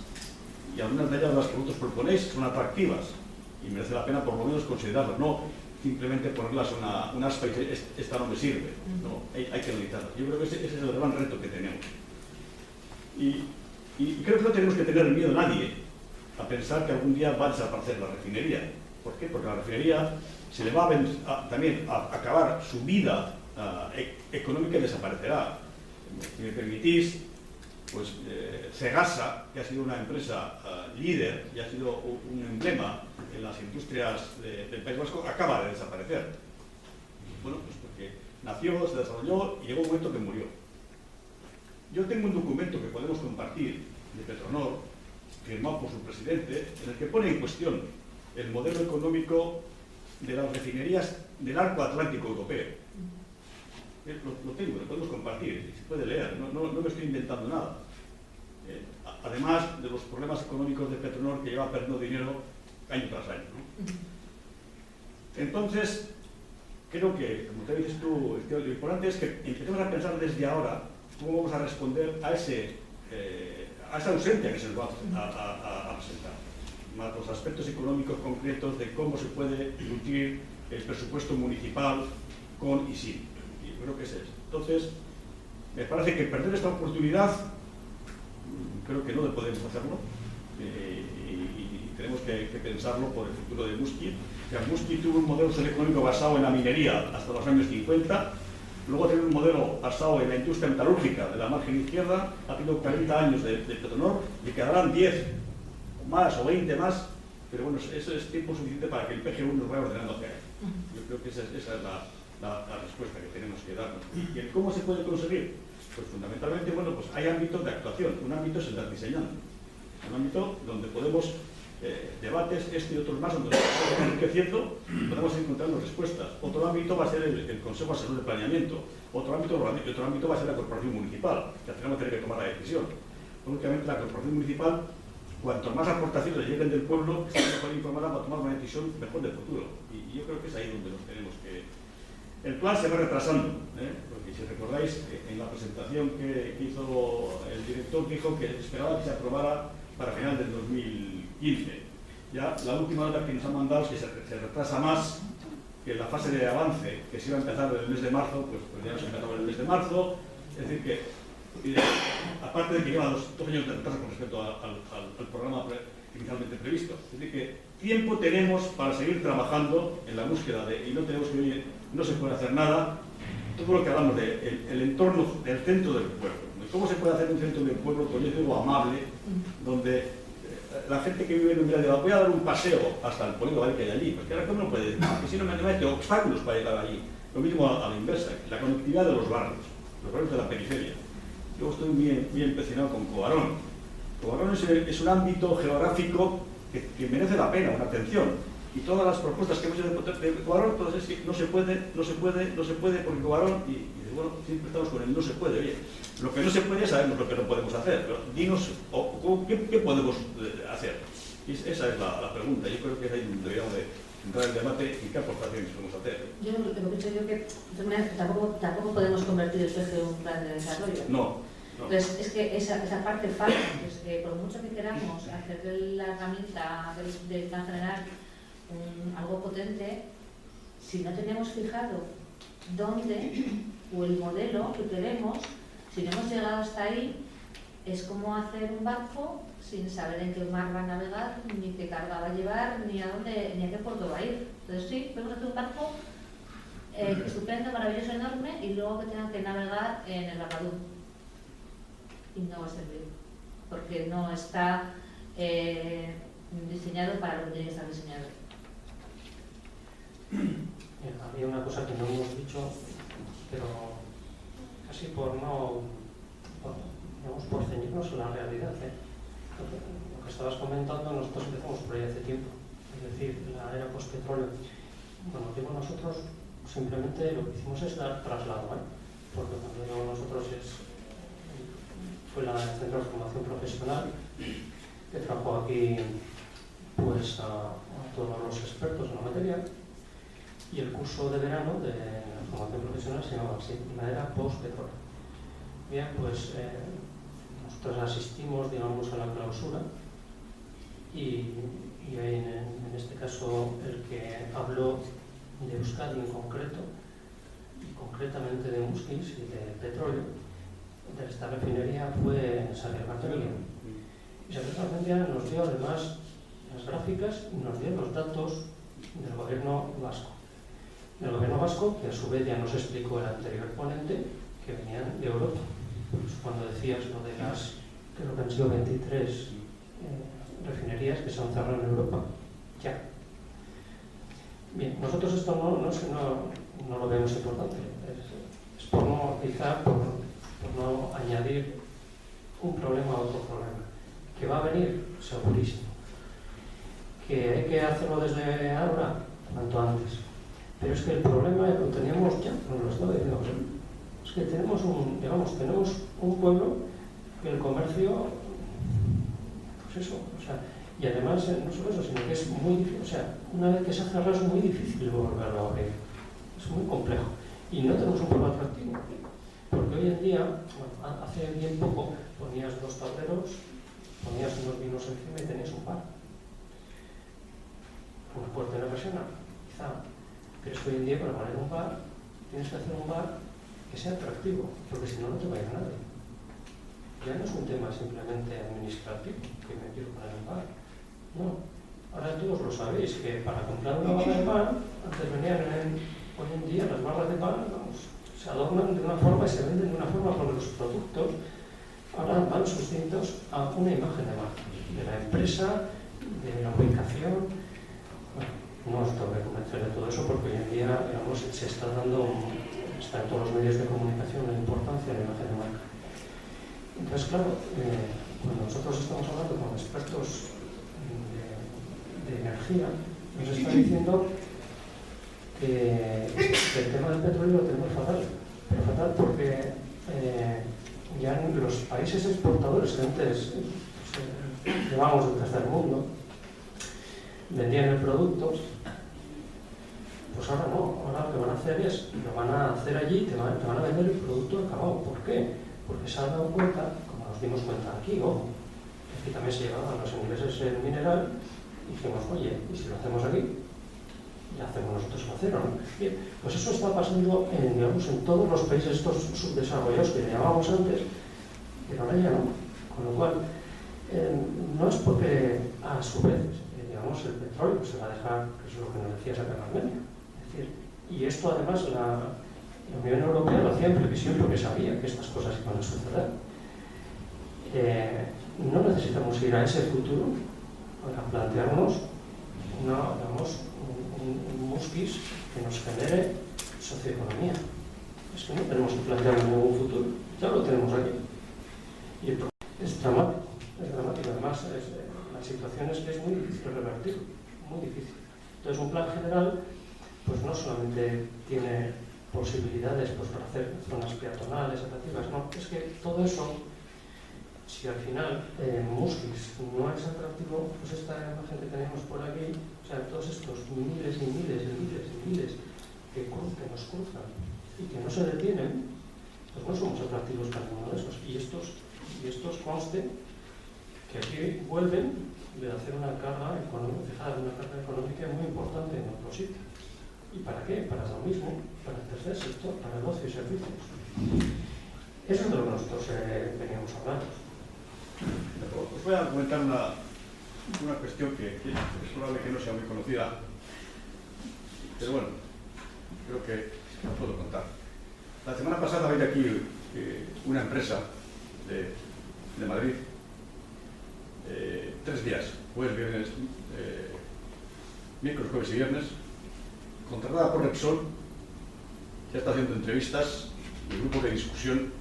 y algunas de ellas las que vosotros proponéis son atractivas y merece la pena por lo menos considerarlas, no simplemente ponerlas un aspa y esta no me sirve, no, hay que analizarlas. Yo creo que ese es el gran reto que tenemos. Y creo que no tenemos que tener miedo a nadie a pensar que algún día va a desaparecer la refinería. ¿Por qué? Porque la refinería se le va también a acabar su vida económica y desaparecerá. Si me permitís, pues Cegasa, que ha sido una empresa líder y ha sido un emblema en las industrias del País Vasco, acaba de desaparecer. Bueno, pues porque nació, se desarrolló y llegó un momento que murió. Yo tengo un documento que podemos compartir de Petronor, firmado por su presidente, en el que pone en cuestión el modelo económico de las refinerías del arco atlántico europeo. Lo tengo, lo podemos compartir, se puede leer, no me estoy inventando nada. Además de los problemas económicos de Petronor, que lleva perdiendo dinero año tras año, ¿no? Entonces, creo que, como te dices tú, lo importante es que empecemos a pensar desde ahora cómo vamos a responder a esa ausencia que se nos va a presentar, más los aspectos económicos concretos de cómo se puede nutrir el presupuesto municipal con y sin. Y creo que es eso. Entonces, me parece que perder esta oportunidad, creo que no podemos hacerlo, y tenemos que pensarlo por el futuro de Muskiz. Muskiz tuvo un modelo socioeconómico basado en la minería hasta los años 50, luego tiene un modelo basado en la industria metalúrgica de la margen izquierda, ha tenido 40 años de Petronor y quedarán 10 más o 20 más, pero bueno, eso es tiempo suficiente para que el PGU nos vaya ordenando hacia ahí. Yo creo que esa es la respuesta que tenemos que darnos. ¿Y el cómo se puede conseguir? Pues fundamentalmente, bueno, pues hay ámbitos de actuación. Un ámbito es el de diseñando. Un ámbito donde podemos debates, este y otros más, donde estamos enriqueciendo, podemos ir encontrando respuestas. Otro ámbito va a ser el Consejo Asesor de Planeamiento, otro ámbito va a ser la Corporación Municipal, que al final va a tener que tomar la decisión. Únicamente la Corporación Municipal, cuanto más aportaciones le lleguen del pueblo, está mejor informada para tomar una decisión mejor del futuro. Y yo creo que es ahí donde nos tenemos que... El plan se va retrasando, porque si recordáis, en la presentación que hizo el director dijo que esperaba que se aprobara para final del 2015. Ya la última nota que nos han mandado es que se retrasa más, que la fase de avance que se iba a empezar en el mes de marzo, pues ya no se empezó en el mes de marzo. Es decir que, aparte de que lleva 2 años de retraso con respecto al programa inicialmente previsto. Es decir que tiempo tenemos para seguir trabajando en la búsqueda y no tenemos que oír, no se puede hacer nada. Todo lo que hablamos del entorno del centro del pueblo. ¿Cómo se puede hacer un centro del pueblo, pues yo digo, amable, donde la gente que vive en un área voy a dar un paseo hasta el polígono que hay allí? Porque ahora no puede, porque si no me mete obstáculos para llegar allí. Lo mismo a la inversa, la conectividad de los barrios de la periferia. Yo estoy muy empecinado con Cobarón. Cobarón es un ámbito geográfico que merece la pena, una atención. Y todas las propuestas que hemos hecho de Cobarón, pues es que no se puede, porque Cobarón, y bueno, siempre estamos con el no se puede, bien. Lo que no se puede, sabemos lo que no podemos hacer, pero dinos, ¿qué podemos hacer? Esa es la pregunta. Yo creo que es ahí donde deberíamos de entrar en el debate y qué aportaciones podemos hacer. Yo lo que he dicho que tampoco podemos convertir el PG en un plan de desarrollo. No. Entonces, es que esa parte falta, pues, por mucho que queramos hacer de la herramienta del plan general algo potente, si no tenemos fijado dónde o el modelo que queremos, si no hemos llegado hasta ahí, es como hacer un barco sin saber en qué mar va a navegar, ni qué carga va a llevar, ni a qué puerto va a ir. Entonces sí, podemos hacer un barco estupendo, maravilloso, enorme, y luego que tengan que navegar en el Barradú. Y no va a servir, porque no está diseñado para lo que tiene que estar diseñado. Había una cosa que no hemos dicho, pero casi por ceñirnos a la realidad. Lo que estabas comentando, nosotros empezamos por ahí hace tiempo, es decir, la era postpetróleo. Bueno, digo nosotros, simplemente lo que hicimos es dar traslado, porque cuando digo nosotros fue la Centro de Formación Profesional que trajo aquí pues a todos los expertos en la materia, y el curso de verano de la formación profesional se llamaba así, la era post-petróleo. Bien, pues nosotros asistimos, digamos, a la clausura y en este caso el que habló de Euskadi en concreto, y concretamente de Muskis y de petróleo, de esta refinería, fue Xavier Martorell. Y Xavier Martorell nos dio además las gráficas y nos dio los datos del gobierno vasco. Del gobierno vasco, que a su vez ya nos explicó el anterior ponente, que venían de Europa. Pues cuando decías lo de las, creo que han sido 23 refinerías que se han cerrado en Europa, ya. Bien, nosotros esto no lo vemos importante, es por no, quizá por no añadir un problema a otro problema, que va a venir segurísimo, que hay que hacerlo desde ahora, cuanto antes, pero es que el problema lo teníamos ya, nos lo estaba diciendo, es que tenemos un pueblo que el comercio, pues eso, o sea, y además no solo eso, sino que es muy difícil, o sea, una vez que se ha cerrado es muy difícil volverlo a abrir, es muy complejo, y no tenemos un pueblo atractivo, porque hoy en día, bueno, hace bien poco, ponías 2 tableros, ponías unos vinos encima y tenías un bar, una puerta profesional, quizá, pero es que hoy en día para poner un bar, tienes que hacer un bar que sea atractivo, porque si no, no te va a ir nadie. Ya no es un tema simplemente administrativo, que me quiero poner un bar. No. Ahora todos lo sabéis, que para comprar una barra de pan, antes venían hoy en día las barras de pan, vamos, se adornan de una forma y se venden de una forma, porque los productos ahora van suscritos a una imagen de marca, de la empresa, de la ubicación. Bueno, no os tengo que convencer de todo eso, porque hoy en día, digamos, se está dando, está en todos los medios de comunicación, la importancia de la imagen de marca. Entonces, claro, cuando nosotros estamos hablando con expertos de energía nos está diciendo que el tema del petróleo lo tenemos fatal, pero fatal porque ya en los países exportadores que antes llevamos del tercer mundo vendían el producto, pues ahora no, ahora lo que van a hacer es, lo van a hacer allí y te van a vender el producto acabado. ¿Por qué? Porque se han dado cuenta, como nos dimos cuenta aquí, aquí también se llevaban los ingleses el mineral, y dijimos, oye, ¿y si lo hacemos aquí? Ya hacemos nosotros el acero, ¿no? Bien, pues eso está pasando digamos, en todos los países estos subdesarrollados que llamábamos antes, pero ahora ya no. Con lo cual, no es porque a su vez, digamos, el petróleo se va a dejar, que es lo que nos decía Saca Armenia. Es decir, y esto además la Unión Europea lo hacía en previsión porque sabía que estas cosas iban a suceder. No necesitamos ir a ese futuro para plantearnos un muskis que nos genere socioeconomía. Es que no tenemos que plantearnos ningún futuro, ya lo tenemos aquí. Y es dramático, además la situación es que es muy difícil revertir, muy difícil. Entonces un plan general pues no solamente tiene posibilidades pues, para hacer zonas peatonales, atractivas, no, es que todo eso, si al final Muskis no es atractivo, pues esta imagen que tenemos por aquí, o sea, todos estos miles y miles y miles y miles que nos cruzan y que no se detienen, pues no somos atractivos para ninguno de esos. Y estos conste que aquí vuelven de hacer una carga económica, dejar una carga económica muy importante en otro sitio. ¿Y para qué? Para lo mismo, para el tercer sector, para el ocio y servicios. Eso es de lo que nosotros veníamos hablando. Os voy a comentar una cuestión que es probable que no sea muy conocida, pero bueno, creo que la puedo contar. La semana pasada había aquí una empresa de Madrid, 3 días, jueves, viernes, miércoles, jueves y viernes, contratada por Repsol, ya está haciendo entrevistas y grupos de discusión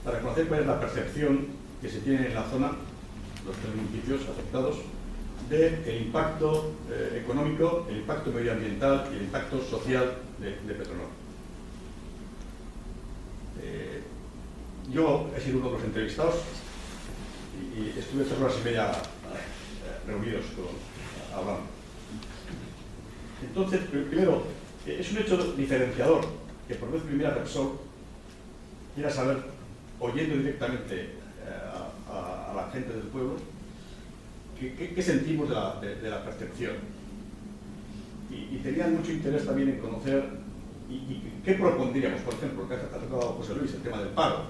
para conocer cuál es la percepción que se tiene en la zona, los 3 municipios afectados, del impacto económico, el impacto medioambiental y el impacto social de Petronor. Yo he sido uno de los entrevistados y estuve 3 horas y media reunidos hablando. Entonces, primero, es un hecho diferenciador que por vez primera Repsol quiera saber, oyendo directamente a la gente del pueblo, qué sentimos de la percepción. Y tenían mucho interés también en conocer y qué propondríamos, por ejemplo, que ha tocado José Luis, el tema del paro,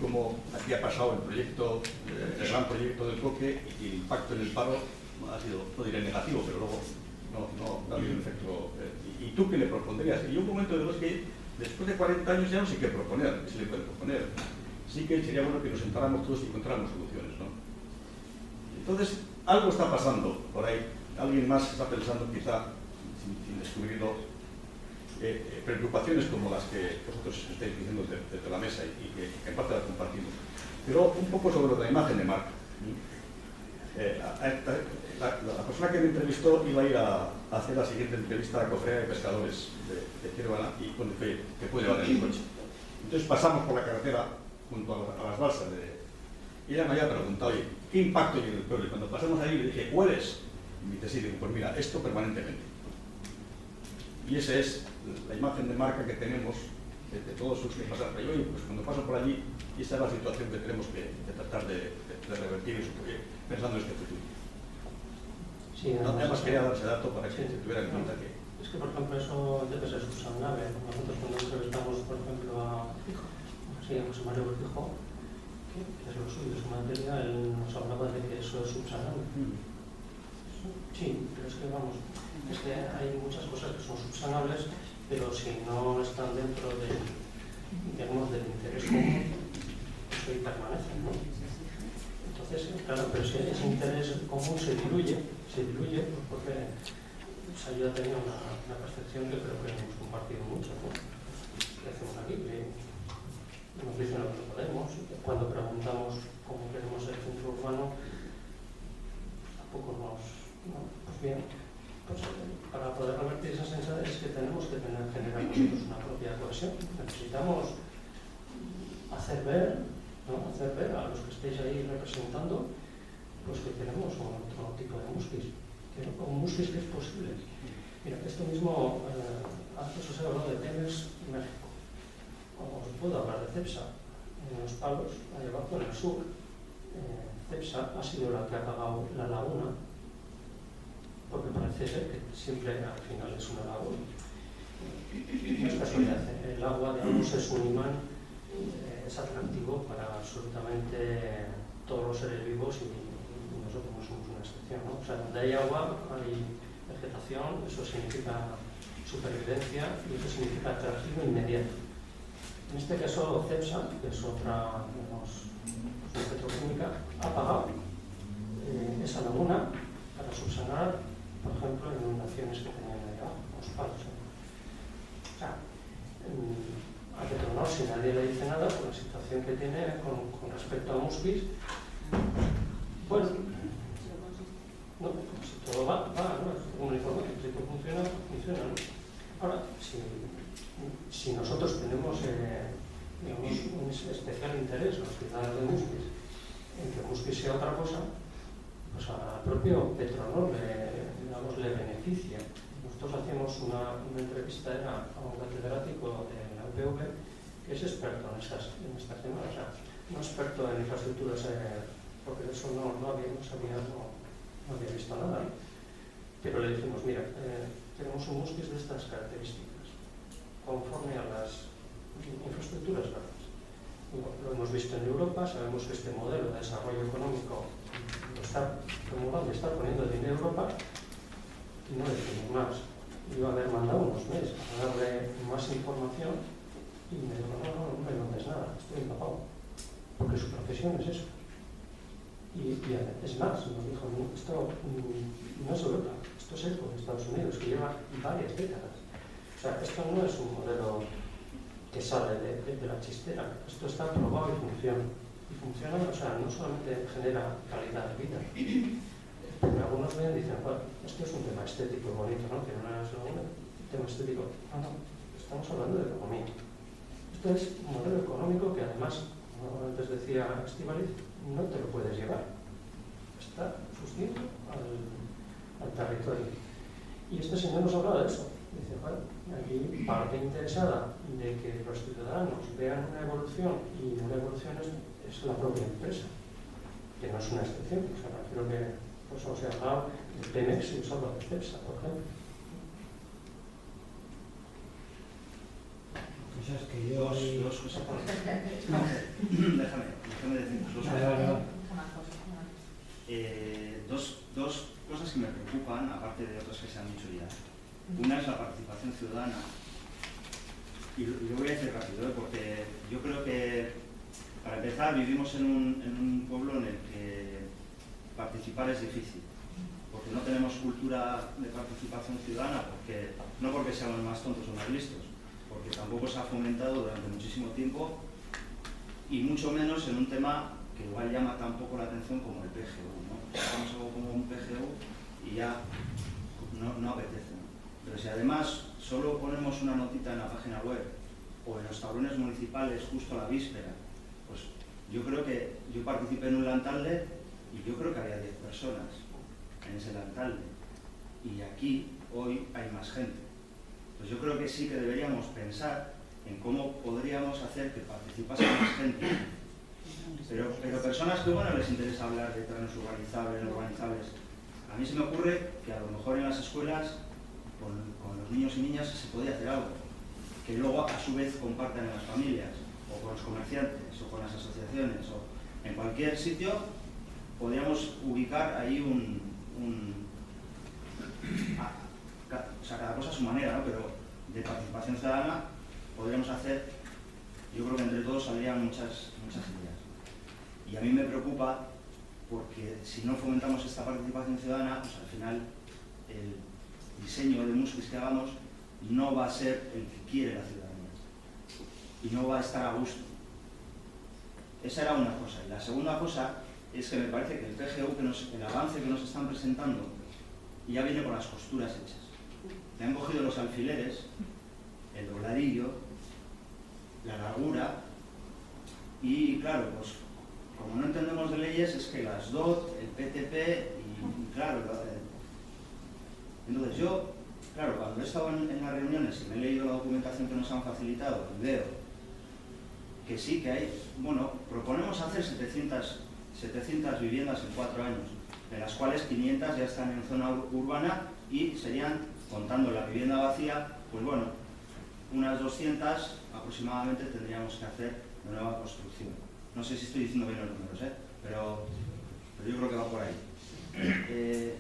como aquí ha pasado el gran proyecto del Coque y el impacto en el paro ha sido, no diré negativo, pero luego no ha habido un efecto. ¿Y tú qué le propondrías? Y un momento de los que después de 40 años ya no sé qué proponer, qué se le puede proponer. Sí que sería bueno que nos sentáramos todos y encontráramos soluciones, ¿no? Entonces, algo está pasando por ahí. Alguien más está pensando, quizá, sin descubrirlo, preocupaciones como las que vosotros estáis diciendo desde la mesa y que en parte las compartimos. Pero un poco sobre la imagen de marca. La persona que me entrevistó iba a ir a hacer la siguiente entrevista a la Cofradía de Pescadores de Quirvana y que puede llevar en el coche. Entonces pasamos por la carretera junto a las balsas y ella me había preguntado, oye, ¿qué impacto tiene en el pueblo? Y cuando pasamos ahí le dije, ¿hueles? Y me dice, sí, digo, pues mira, esto permanentemente. Y esa es la imagen de marca que tenemos de todos los que pasan por allí. Pues cuando paso por allí, esa es la situación que tenemos que tratar de revertir pensando en este futuro. Sí, además quería dar ese dato para que se tuviera en cuenta que... Es que, por ejemplo, eso debe ser subsanable. Nosotros cuando entrevistamos, por ejemplo, a José Mario Urquijo, que es lo suyo, su materia, él nos hablaba de que eso es subsanable. Sí, pero es que vamos, es que hay muchas cosas que son subsanables, pero si no están dentro del interés común, pues ahí permanecen, ¿no? Entonces, claro, pero si ese interés común se diluye pues porque yo ya tenía una percepción que creo que hemos compartido mucho, ¿no? ¿Qué hacemos aquí? Nos dicen lo que no podemos, cuando preguntamos cómo queremos el centro urbano, tampoco nos generar nosotros una propia cohesión. Necesitamos hacer ver a los que estéis ahí representando, pues que tenemos otro tipo de muskis, un muskis que es posible. Mira, esto mismo, antes os he hablado de Pemex México. Os puedo hablar de CEPSA, en Los Palos, ahí abajo en el sur. CEPSA ha sido la que ha pagado la laguna, porque parece ser que siempre al final es una laguna. No es casualidad, el agua, digamos, es un imán, es atractivo para absolutamente todos los seres vivos y nosotros no somos una excepción, ¿no? O sea, donde hay agua hay vegetación, eso significa supervivencia y eso significa atractivo inmediato. En este caso, CEPSA, que es otra, digamos, petroquímica, ha pagado esa laguna para subsanar, por ejemplo, inundaciones que tenían ahí abajo, Los Palos. O sea, a Petronor, si nadie le dice nada, por la situación que tiene con respecto a muskis, bueno, no, si todo va, ¿no? Como la información, si todo funciona, ¿no? Ahora, si nosotros tenemos, digamos, un especial interés, los ciudadanos de muskis, en que muskis sea otra cosa, pues al propio Petronor le beneficia. Nosotros hacíamos una entrevista a un catedrático de la UPV que es experto en estas temas, o sea, no experto en infraestructuras, porque de eso no había visto nada, ¿no? Pero le dijimos, mira, tenemos un muskis de estas características, conforme a las infraestructuras verdes. Lo hemos visto en Europa, sabemos que este modelo de desarrollo económico lo está formulando, está poniendo dinero a Europa y no decimos más. Iba a haber mandado unos meses para darle más información y me dijo, no me mandes nada, estoy empapado, porque su profesión es eso. Y es más, nos dijo, esto no es Europa, esto es ECO de Estados Unidos, que lleva varias décadas. O sea, esto no es un modelo que sale de la chistera, esto está probado y funciona. Y funciona, o sea, no solamente genera calidad de vida, porque algunos ven y dicen, bueno, esto es un tema estético bonito, ¿no? Que no es un tema estético. No, estamos hablando de economía. Esto es un modelo económico que además, como antes decía Estíbaliz, no te lo puedes llevar. Está suscrito al territorio. Y este señor nos habla de eso. Dice, bueno, aquí parte interesada de que los ciudadanos vean una evolución, y una evolución es la propia empresa, que no es una excepción. O sea, creo que pues os he hablado de Pemex y os hablo de CEPSA, por ejemplo. Cosas que yo... Dos cosas. Déjame decir dos cosas. Dos cosas que me preocupan, aparte de otras que se han dicho ya. Una es la participación ciudadana. Y lo voy a decir rápido, porque yo creo que, para empezar, vivimos en un pueblo en el que participar es difícil. Porque no tenemos cultura de participación ciudadana, no porque seamos más tontos o más listos, porque tampoco se ha fomentado durante muchísimo tiempo, y mucho menos en un tema que igual llama tan poco la atención como el PGU, ¿no? Hacemos algo como un PGU y ya no apetece, ¿no? Pero si además solo ponemos una notita en la página web o en los tablones municipales justo a la víspera, pues yo creo que yo participé en un Lantalde y yo creo que había 10 personas en ese Lantalde, y aquí hoy hay más gente. Pues yo creo que sí que deberíamos pensar en cómo podríamos hacer que participase más gente, pero personas que, bueno, les interesa hablar de terrenos urbanizables, no urbanizables. A mí se me ocurre que a lo mejor en las escuelas con los niños y niñas se podría hacer algo, que luego a su vez compartan en las familias, o con los comerciantes, o con las asociaciones, o en cualquier sitio podríamos ubicar ahí o sea, cada cosa a su manera, ¿no? Pero de participación ciudadana podríamos hacer, yo creo que entre todos saldrían muchas ideas. Y a mí me preocupa porque si no fomentamos esta participación ciudadana, pues al final el diseño de muskis que hagamos no va a ser el que quiere la ciudadanía y no va a estar a gusto. Esa era una cosa. Y la segunda cosa es que me parece que el PGU, el avance que nos están presentando, ya viene con las costuras hechas. Le han cogido los alfileres el dobladillo, la largura, y claro, pues como no entendemos de leyes, es que las DOT, el PTP, y claro, entonces yo, claro, cuando he estado en las reuniones y me he leído la documentación que nos han facilitado, y veo que sí que hay, bueno, proponemos hacer 700 viviendas en 4 años, de las cuales 500 ya están en zona urbana y serían, contando la vivienda vacía, pues bueno, unas 200 aproximadamente tendríamos que hacer de nueva construcción. No sé si estoy diciendo bien los números, pero yo creo que va por ahí.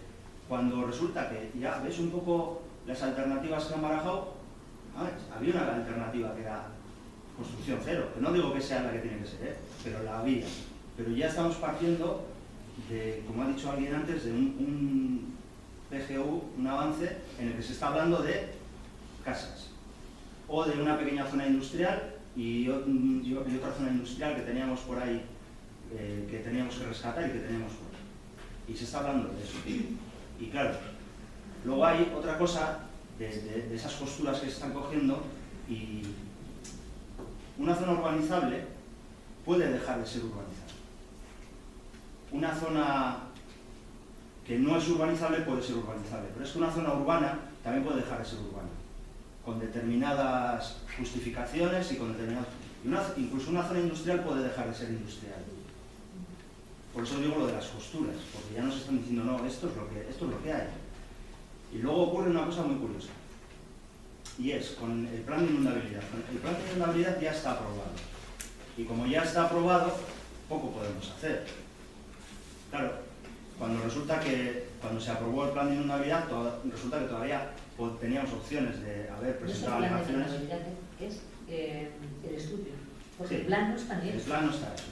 Cuando resulta que ya ves un poco las alternativas que han barajado, había una alternativa que era construcción cero, que no digo que sea la que tiene que ser, pero la había. Pero ya estamos partiendo de, como ha dicho alguien antes, de un PGU, un avance en el que se está hablando de casas, o de una pequeña zona industrial y otra zona industrial que teníamos por ahí, que teníamos que rescatar y que teníamos por ahí. Y se está hablando de eso. Y claro, luego hay otra cosa de esas posturas que se están cogiendo, y una zona urbanizable puede dejar de ser urbanizable. Una zona que no es urbanizable puede ser urbanizable, pero es que una zona urbana también puede dejar de ser urbana, con determinadas justificaciones y con determinadas... Incluso una zona industrial puede dejar de ser industrial. Por eso digo lo de las posturas, porque ya nos están diciendo, no, esto es lo que hay. Y luego ocurre una cosa muy curiosa, y es con el plan de inundabilidad. El plan de inundabilidad ya está aprobado, y como ya está aprobado, poco podemos hacer. Claro, cuando se aprobó el plan de inundabilidad, resulta que todavía teníamos opciones de haber presentado alegaciones. ¿No es el plan de inundabilidad, que es el estudio? Porque Sí, el plan no está bien. el plan no está hecho.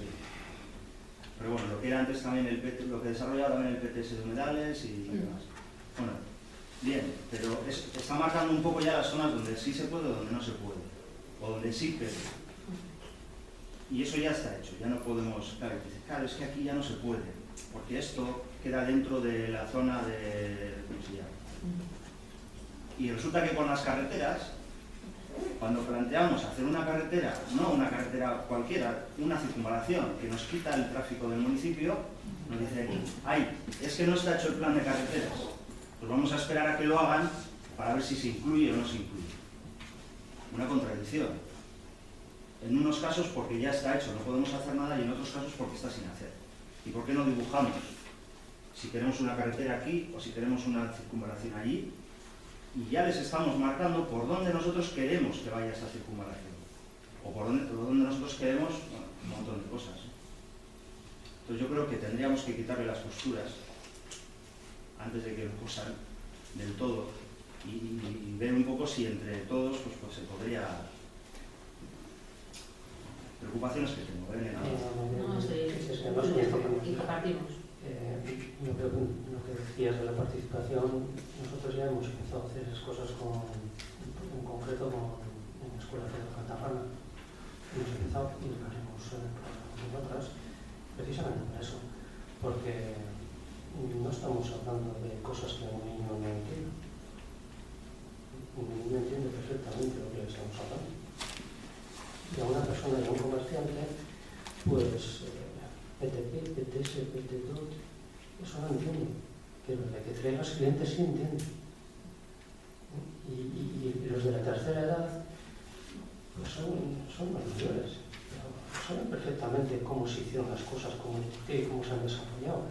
Pero bueno, lo que era antes también lo que desarrollaba también el PTS de humedales y demás. Bueno, bien, pero está marcando un poco ya las zonas donde sí se puede o donde no se puede, o donde sí que... Y eso ya está hecho, ya no podemos... Claro, es que aquí ya no se puede, porque esto queda dentro de la zona de... ¿cómo se llama? Y resulta que con las carreteras, cuando planteamos hacer una carretera, no una carretera cualquiera, una circunvalación que nos quita el tráfico del municipio, nos dicen, ay, es que no está hecho el plan de carreteras, pues vamos a esperar a que lo hagan para ver si se incluye o no se incluye. Una contradicción. En unos casos porque ya está hecho, no podemos hacer nada, y en otros casos porque está sin hacer. ¿Y por qué no dibujamos? Si queremos una carretera aquí o si queremos una circunvalación allí, y ya les estamos marcando por dónde nosotros queremos que vaya esa circunvalación, o por dónde nosotros queremos, bueno, un montón de cosas. Entonces yo creo que tendríamos que quitarle las posturas antes de que lo cosan del todo, y ver un poco si entre todos pues se podría... Preocupaciones que tengo, No, y compartimos. Lo que decías de la participación, nosotros ya hemos empezado a hacer esas cosas en concreto en la Escuela de Cantarrana. Hemos empezado y lo haremos en otras, precisamente por eso, porque no estamos hablando de cosas que un niño no entiende. Un niño entiende perfectamente lo que le estamos hablando. Y a una persona y a un comerciante, pues PTP, PTS, PTDOT, eso no entiende, pero de que traigas clientes sí entiende. Y los de la tercera edad, pues son más mayores, pero saben perfectamente cómo se hicieron las cosas, cómo se han desarrollado.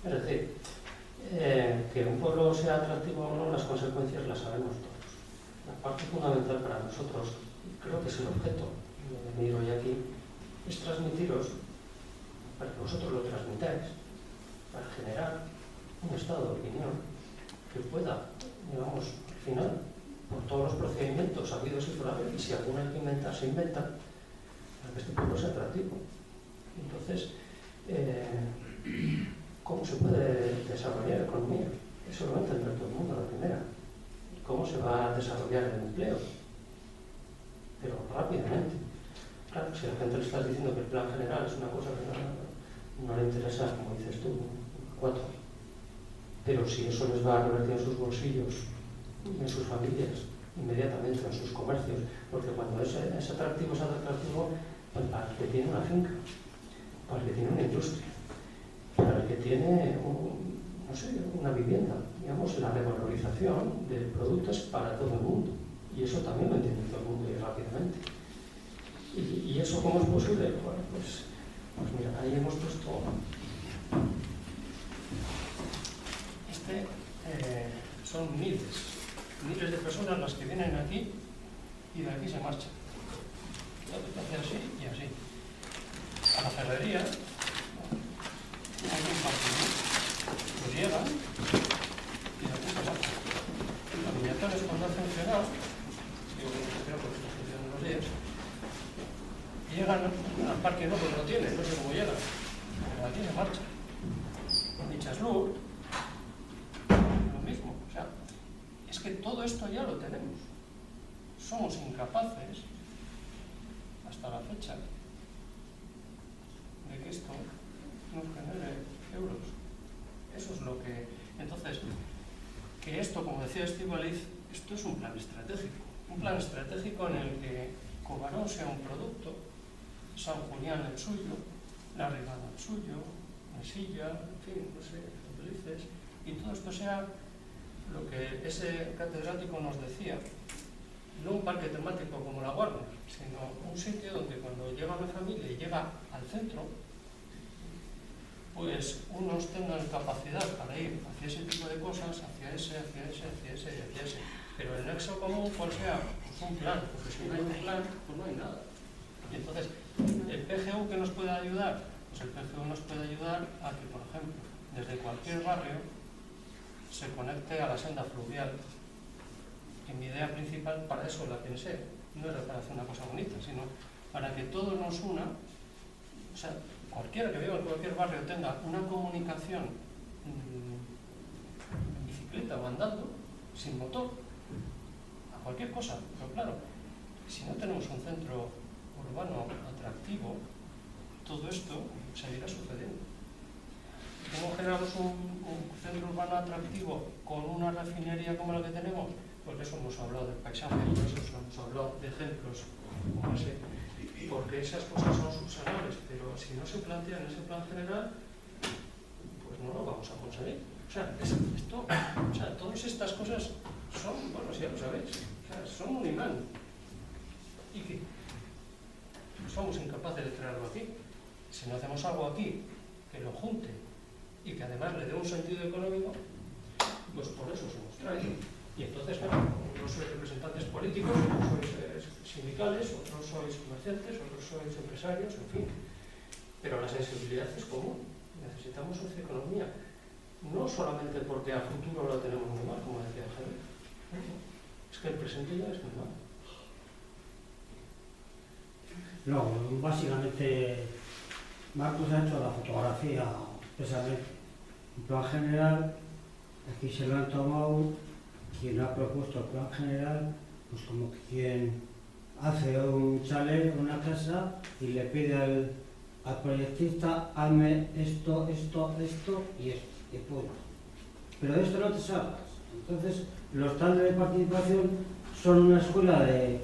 Es decir, que un pueblo sea atractivo o no, las consecuencias las sabemos todos. La parte fundamental para nosotros, creo que es el objeto de venir hoy aquí, es transmitiros, para que vosotros lo transmitáis, para generar un estado de opinión que pueda, digamos, al final, por todos los procedimientos habidos y por haber, y si alguno hay que inventar, se inventa, para que este pueblo sea atractivo. Entonces, ¿cómo se puede desarrollar la economía? Eso lo va a entender todo el mundo, la primera. ¿Cómo se va a desarrollar el empleo? Pero rápidamente. Claro, si a la gente le estás diciendo que el plan general es una cosa que no le interesa, como dices tú, 4. Pero si eso les va a revertir en sus bolsillos y en sus familias inmediatamente en sus comercios, porque cuando es atractivo pues para el que tiene una finca, para el que tiene una industria, para el que tiene una vivienda. Digamos, la revalorización del producto es para todo el mundo, y eso también lo entiende todo el mundo y rápidamente. ¿Y eso cómo es posible? Bueno, pues mira, ahí hemos puesto son miles de personas las que vienen aquí y de aquí se marchan. Hace así y así. A la ferrería, hay un partido, pues llegan y de aquí se marchan. Los miniaturas cuando han funcionado, digo que no funciona porque está funcionando los días, llegan al parque, no, porque lo tienen, no sé cómo llegan, pero de aquí se marchan. Con dichas luz, lo mismo, o sea, es que todo esto ya lo tenemos. Somos incapaces, hasta la fecha, de que esto nos genere euros. Eso es lo que... Entonces, que esto, como decía Estíbaliz, esto es un plan estratégico. Un plan estratégico en el que Cobarón sea un producto, San Julián el suyo, La Rigada el suyo, Mesilla, en fin, no sé, Felices, y todo esto sea lo que ese catedrático nos decía. No un parque temático como la Warner, sino un sitio donde cuando llega la familia y llega al centro, pues unos tengan capacidad para ir hacia ese tipo de cosas, hacia ese y hacia ese. Pero el nexo común, cual sea, pues un plan, porque si no hay un plan, pues no hay nada. Y entonces, ¿el PGU qué nos puede ayudar? Pues el PGU nos puede ayudar a que, por ejemplo, desde cualquier barrio se conecte a la senda fluvial. Y mi idea principal, para eso la pensé, no era para hacer una cosa bonita, sino para que todo nos una, o sea, cualquiera que viva en cualquier barrio tenga una comunicación en bicicleta o andando, sin motor, a cualquier cosa. Pero claro, si no tenemos un centro urbano atractivo, todo esto seguirá sucediendo. ¿Cómo generamos un centro urbano atractivo con una refinería como la que tenemos? Pues eso hemos hablado del paisaje, por eso hemos hablado de ejemplos como ese, porque esas cosas son subsanables, pero si no se plantean en ese plan general, pues no lo vamos a conseguir. O sea, todas estas cosas son, bueno, si ya lo sabéis, o sea, son un imán. ¿Y qué? Somos incapaces de traerlo aquí. Si no hacemos algo aquí que lo junte y que además le dé un sentido económico, pues por eso se nos trae. Y entonces, bueno, unos sois representantes políticos, otros sois sindicales, otros sois comerciantes, otros sois empresarios, en fin. Pero la sensibilidad es común. Necesitamos socioeconomía. No solamente porque a futuro lo tenemos muy mal, como decía Javier. Es que el presente ya es muy mal. No, básicamente Marcos ha hecho la fotografía precisamente. En plan general, aquí se lo han tomado quien ha propuesto el plan general, pues como quien hace un chalet, una casa y le pide al proyectista, hazme esto y esto, y punto. Pero de esto no te salgas. Entonces, los planes de participación son una escuela de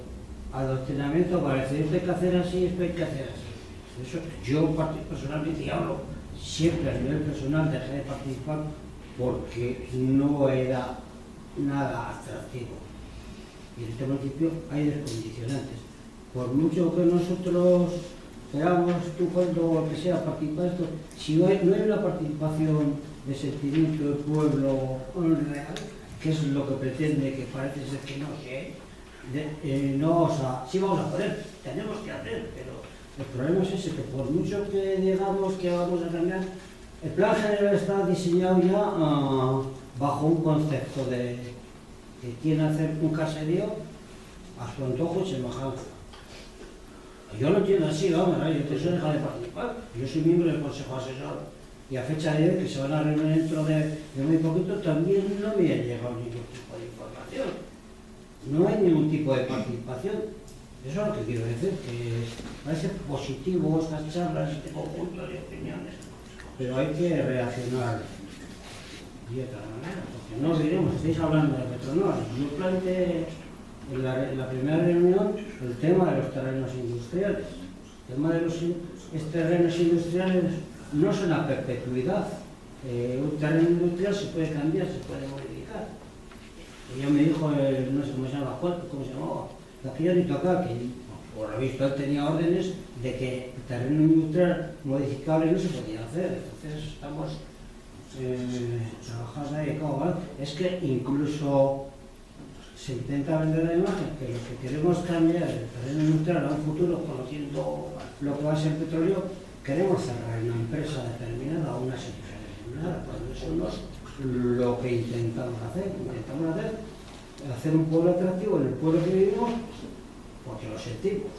adoctrinamiento para decir esto hay que hacer así, esto hay que hacer así. Eso, yo personalmente hablo siempre a nivel personal, dejé de participar porque no era nada atractivo. Y en este municipio hay descondicionantes. Por mucho que nosotros queramos, tú cuando que sea participar esto, si no hay una participación de sentimiento del pueblo real, que es lo que pretende, que parece ser que no sé, sí vamos a poder, tenemos que hacer, pero el problema es ese, que por mucho que digamos que vamos a cambiar, el plan general está diseñado ya bajo un concepto de que quiere hacer un caserío a su antojo y semejanza. Yo lo entiendo así, vamos, yo te soy dejar de participar, yo soy miembro del Consejo Asesor y a fecha de hoy, que se van a reunir dentro de muy poquito, también no me ha llegado ningún tipo de información. No hay ningún tipo de participación. Eso es lo que quiero decir, que parece positivo estas charlas, este conjunto de opiniones, pero hay que reaccionar de otra manera, porque no olvidemos, estáis hablando de Petronor, yo planteé en la primera reunión el tema de los terrenos industriales. El tema de los terrenos industriales no es una perpetuidad. Un terreno industrial se puede cambiar, se puede modificar. Ella me dijo, no sé cómo se llama, ¿cómo se llamaba? Aquí ni toca, que por lo visto él tenía órdenes de que el terreno industrial modificable no se podía hacer. Entonces estamos trabajando ahí. ¿Cómo? Es que incluso se intenta vender la imagen que los que queremos cambiar el terreno industrial a un futuro, conociendo lo que va a ser el petróleo, queremos cerrar una empresa determinada o una situación determinada. Cuando eso no es lo que intentamos hacer. Intentamos hacer un pueblo atractivo en el pueblo que vivimos porque lo sentimos.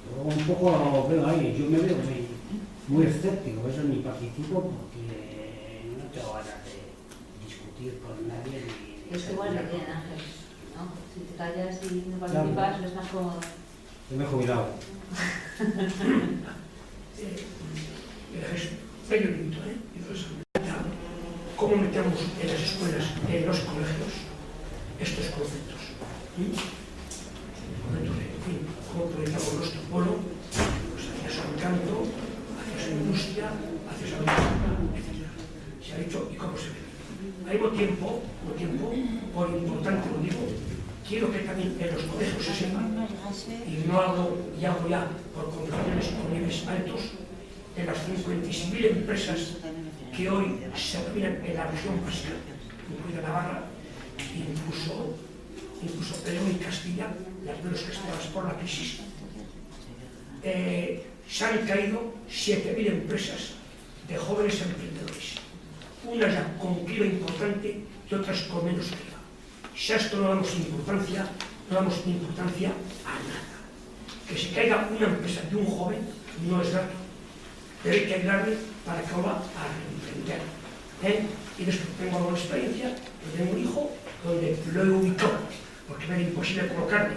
Luego un poco veo ahí, yo me veo muy escéptico, eso ni participo porque no tengo ganas de discutir con nadie. Es que igual le tienen, Ángel, ¿no? Si te callas y no participas, es más cómodo. Yo me he jubilado. Medio minuto, ¿cómo metemos en las escuelas, en los colegios, estos conceptos? ¿Cómo proyectamos nuestro pueblo pues hacia su encanto, hacia su industria, hacia su agricultura, etc.? Se ha dicho y cómo se ve. Al mismo tiempo, por importante lo digo, quiero que también en los colegios se sepa, y no hablo ya por conversaciones con niveles altos, de las 56.000 empresas que hoy se dominan en la región vasca, incluida Navarra, incluso León y Castilla, las menos castigadas por la crisis, se han caído 7.000 empresas de jóvenes emprendedores, unas ya con criba importante y otras con menos criba. Si a esto no damos importancia a nada. Que se caiga una empresa de un joven no es grato, pero hay que ayudarle para que vuelva a reemprender. Y después tengo alguna experiencia, yo tengo un hijo donde lo he ubicado, porque me era imposible colocarle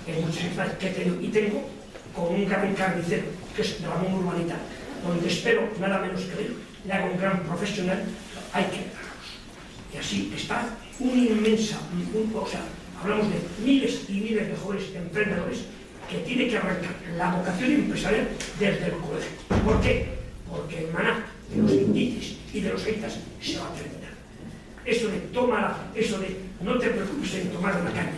en muchas empresas que he tenido y tengo, con un gran carnicero, que es Ramón Urbanita, donde espero nada menos que él le haga un gran profesional, hay que ayudarlos. Y así está una inmensa, hablamos de miles y miles de jóvenes emprendedores que tiene que arrancar la vocación empresarial desde el colegio. ¿Por qué? Porque el maná de los indites y de los aitas se va a terminar. Eso de no te preocupes en tomar una caña,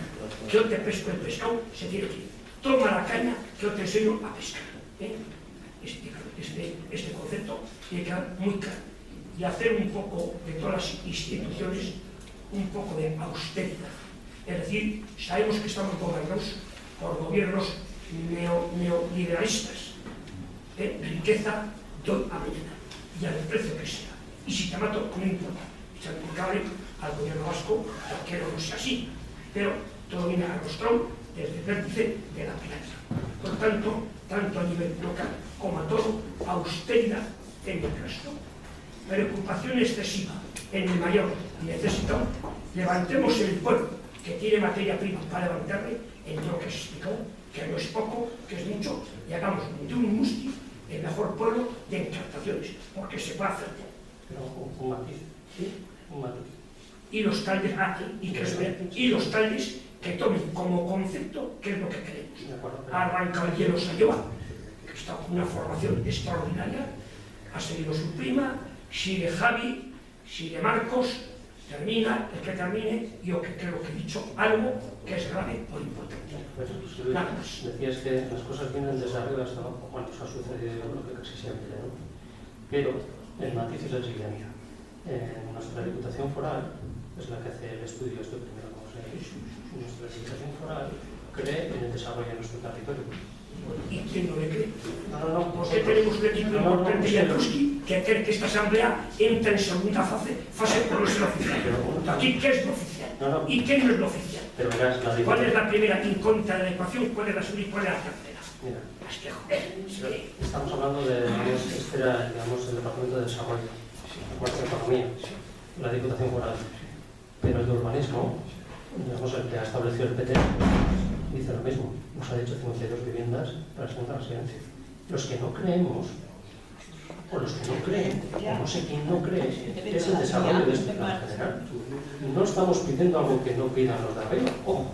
que yo te pesco el pescado, se tiene que ir. Toma la caña, que yo te enseño a pescar. Este concepto tiene que quedar muy claro. Y hacer un poco de todas las instituciones, un poco de austeridad. Es decir, sabemos que estamos gobernados por gobiernos neoliberalistas. Riqueza doy a mañana y al precio que sea. Y si te mato, no importa. Echar un cable al gobierno vasco, porque no sea así. Pero todo viene arrostrado desde el vértice de la pirámide. Por tanto, tanto a nivel local como a todo, austeridad en el resto. Preocupación excesiva en el mayor necesitado. Levantemos el pueblo que tiene materia prima para levantarle en lo que se explicó, que no es poco, que es mucho, y hagamos de un musti el mejor pueblo de encartaciones, porque se puede hacer todo. Pero un matiz. ¿Sí? Un matiz. Y los talles, y los talles que tomen como concepto qué es lo que queremos. Arranca el hielo Sayoa, que está con una formación extraordinaria, ha seguido su prima, sigue Javi, sigue Marcos, termina, el que termine, yo que creo que he dicho algo que es grave o importante. Nada más. Decías que las cosas vienen desde arriba hasta abajo. Bueno, eso ha sucedido yo creo que casi siempre, ¿no? Pero el matiz es el siguiente. Nuestra Diputación Foral es la que hace el estudio este primero, como se dice. Nuestra Diputación Foral cree en el desarrollo de nuestro territorio. ¿Y quién no le cree? No. ¿Por qué tenemos un equipo importante de Yanuski que cree que esta asamblea entra en segunda fase por no ser oficial? Aquí, ¿qué es lo oficial? ¿Y qué no es lo oficial? Pero verás, ¿Cuál es la primera en contra de la ecuación? ¿Cuál es la segunda y cuál es la tercera? Mira, Es que, joder, estamos hablando de, este era, el Departamento de Desarrollo, de Economía, la Diputación Foral. Pero el de urbanismo, el que ha establecido el PT, dice lo mismo. Nos ha dicho 52 viviendas para la segunda residencia. Los que no creemos, o los que no creen, o no sé quién no cree, es el desarrollo de este plan general. No estamos pidiendo algo que no pidan los de arriba, ojo.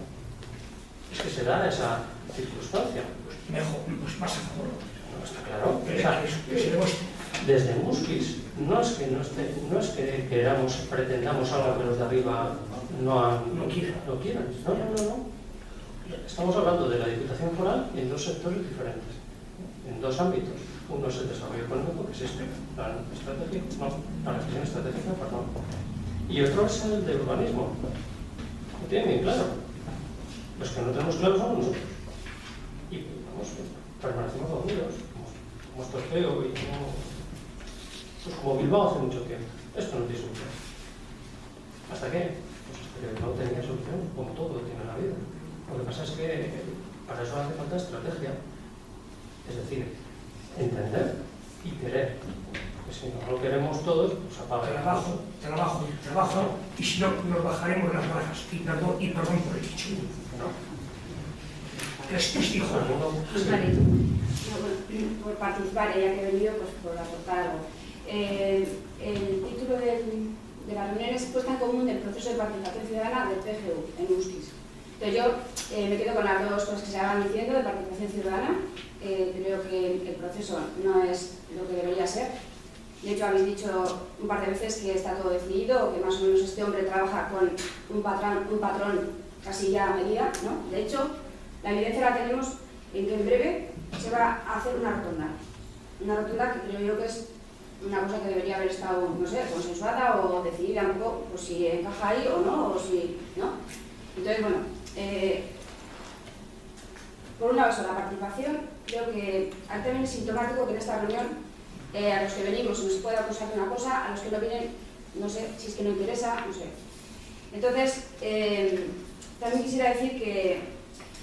es que se da esa circunstancia. Mejor, pues más a favor. No, está claro. Que O sea, se demuestre. desde Muskis no es que queramos, pretendamos algo que los de arriba no quieran. No. Estamos hablando de la Diputación Foral en dos sectores diferentes, en dos ámbitos. Uno es el desarrollo económico, que es este, la gestión estratégica, perdón. Y otro es el de urbanismo. Lo tienen bien claro. Los que no tenemos claro somos nosotros. Y vamos, permanecemos dormidos, como Estorpeo y como Bilbao hace mucho tiempo. Esto no tiene solución. ¿Hasta qué? Pues hasta que no tenía solución, como todo tiene en la vida. Lo que pasa es que para eso hace falta estrategia. Es decir, entender y querer. Porque si no lo queremos todos, pues apaga. Trabajo, y si no, nos bajaremos las bajas. Y perdón por el dicho. No. Es hijo. Por participar, ya que he venido, pues por aportar algo. El título de la reunión es puesta en común del proceso de participación ciudadana del PGU en Muskis. Entonces yo me quedo con las dos cosas que se van diciendo de participación ciudadana. Creo que el proceso no es lo que debería ser. De hecho, habéis dicho un par de veces que está todo decidido, que más o menos este hombre trabaja con un patrón casi ya a medida, ¿no? De hecho, la evidencia la tenemos en que en breve se va a hacer una rotonda. Una rotonda que creo yo que es una cosa que debería haber estado, no sé, consensuada o decidida un poco, pues si encaja ahí o no, o si, ¿no? Entonces, bueno, por un lado eso, la participación, creo que también es sintomático que en esta reunión a los que venimos se nos puede acusar de una cosa, a los que no vienen, no sé, si es que no interesa, no sé. Entonces, también quisiera decir que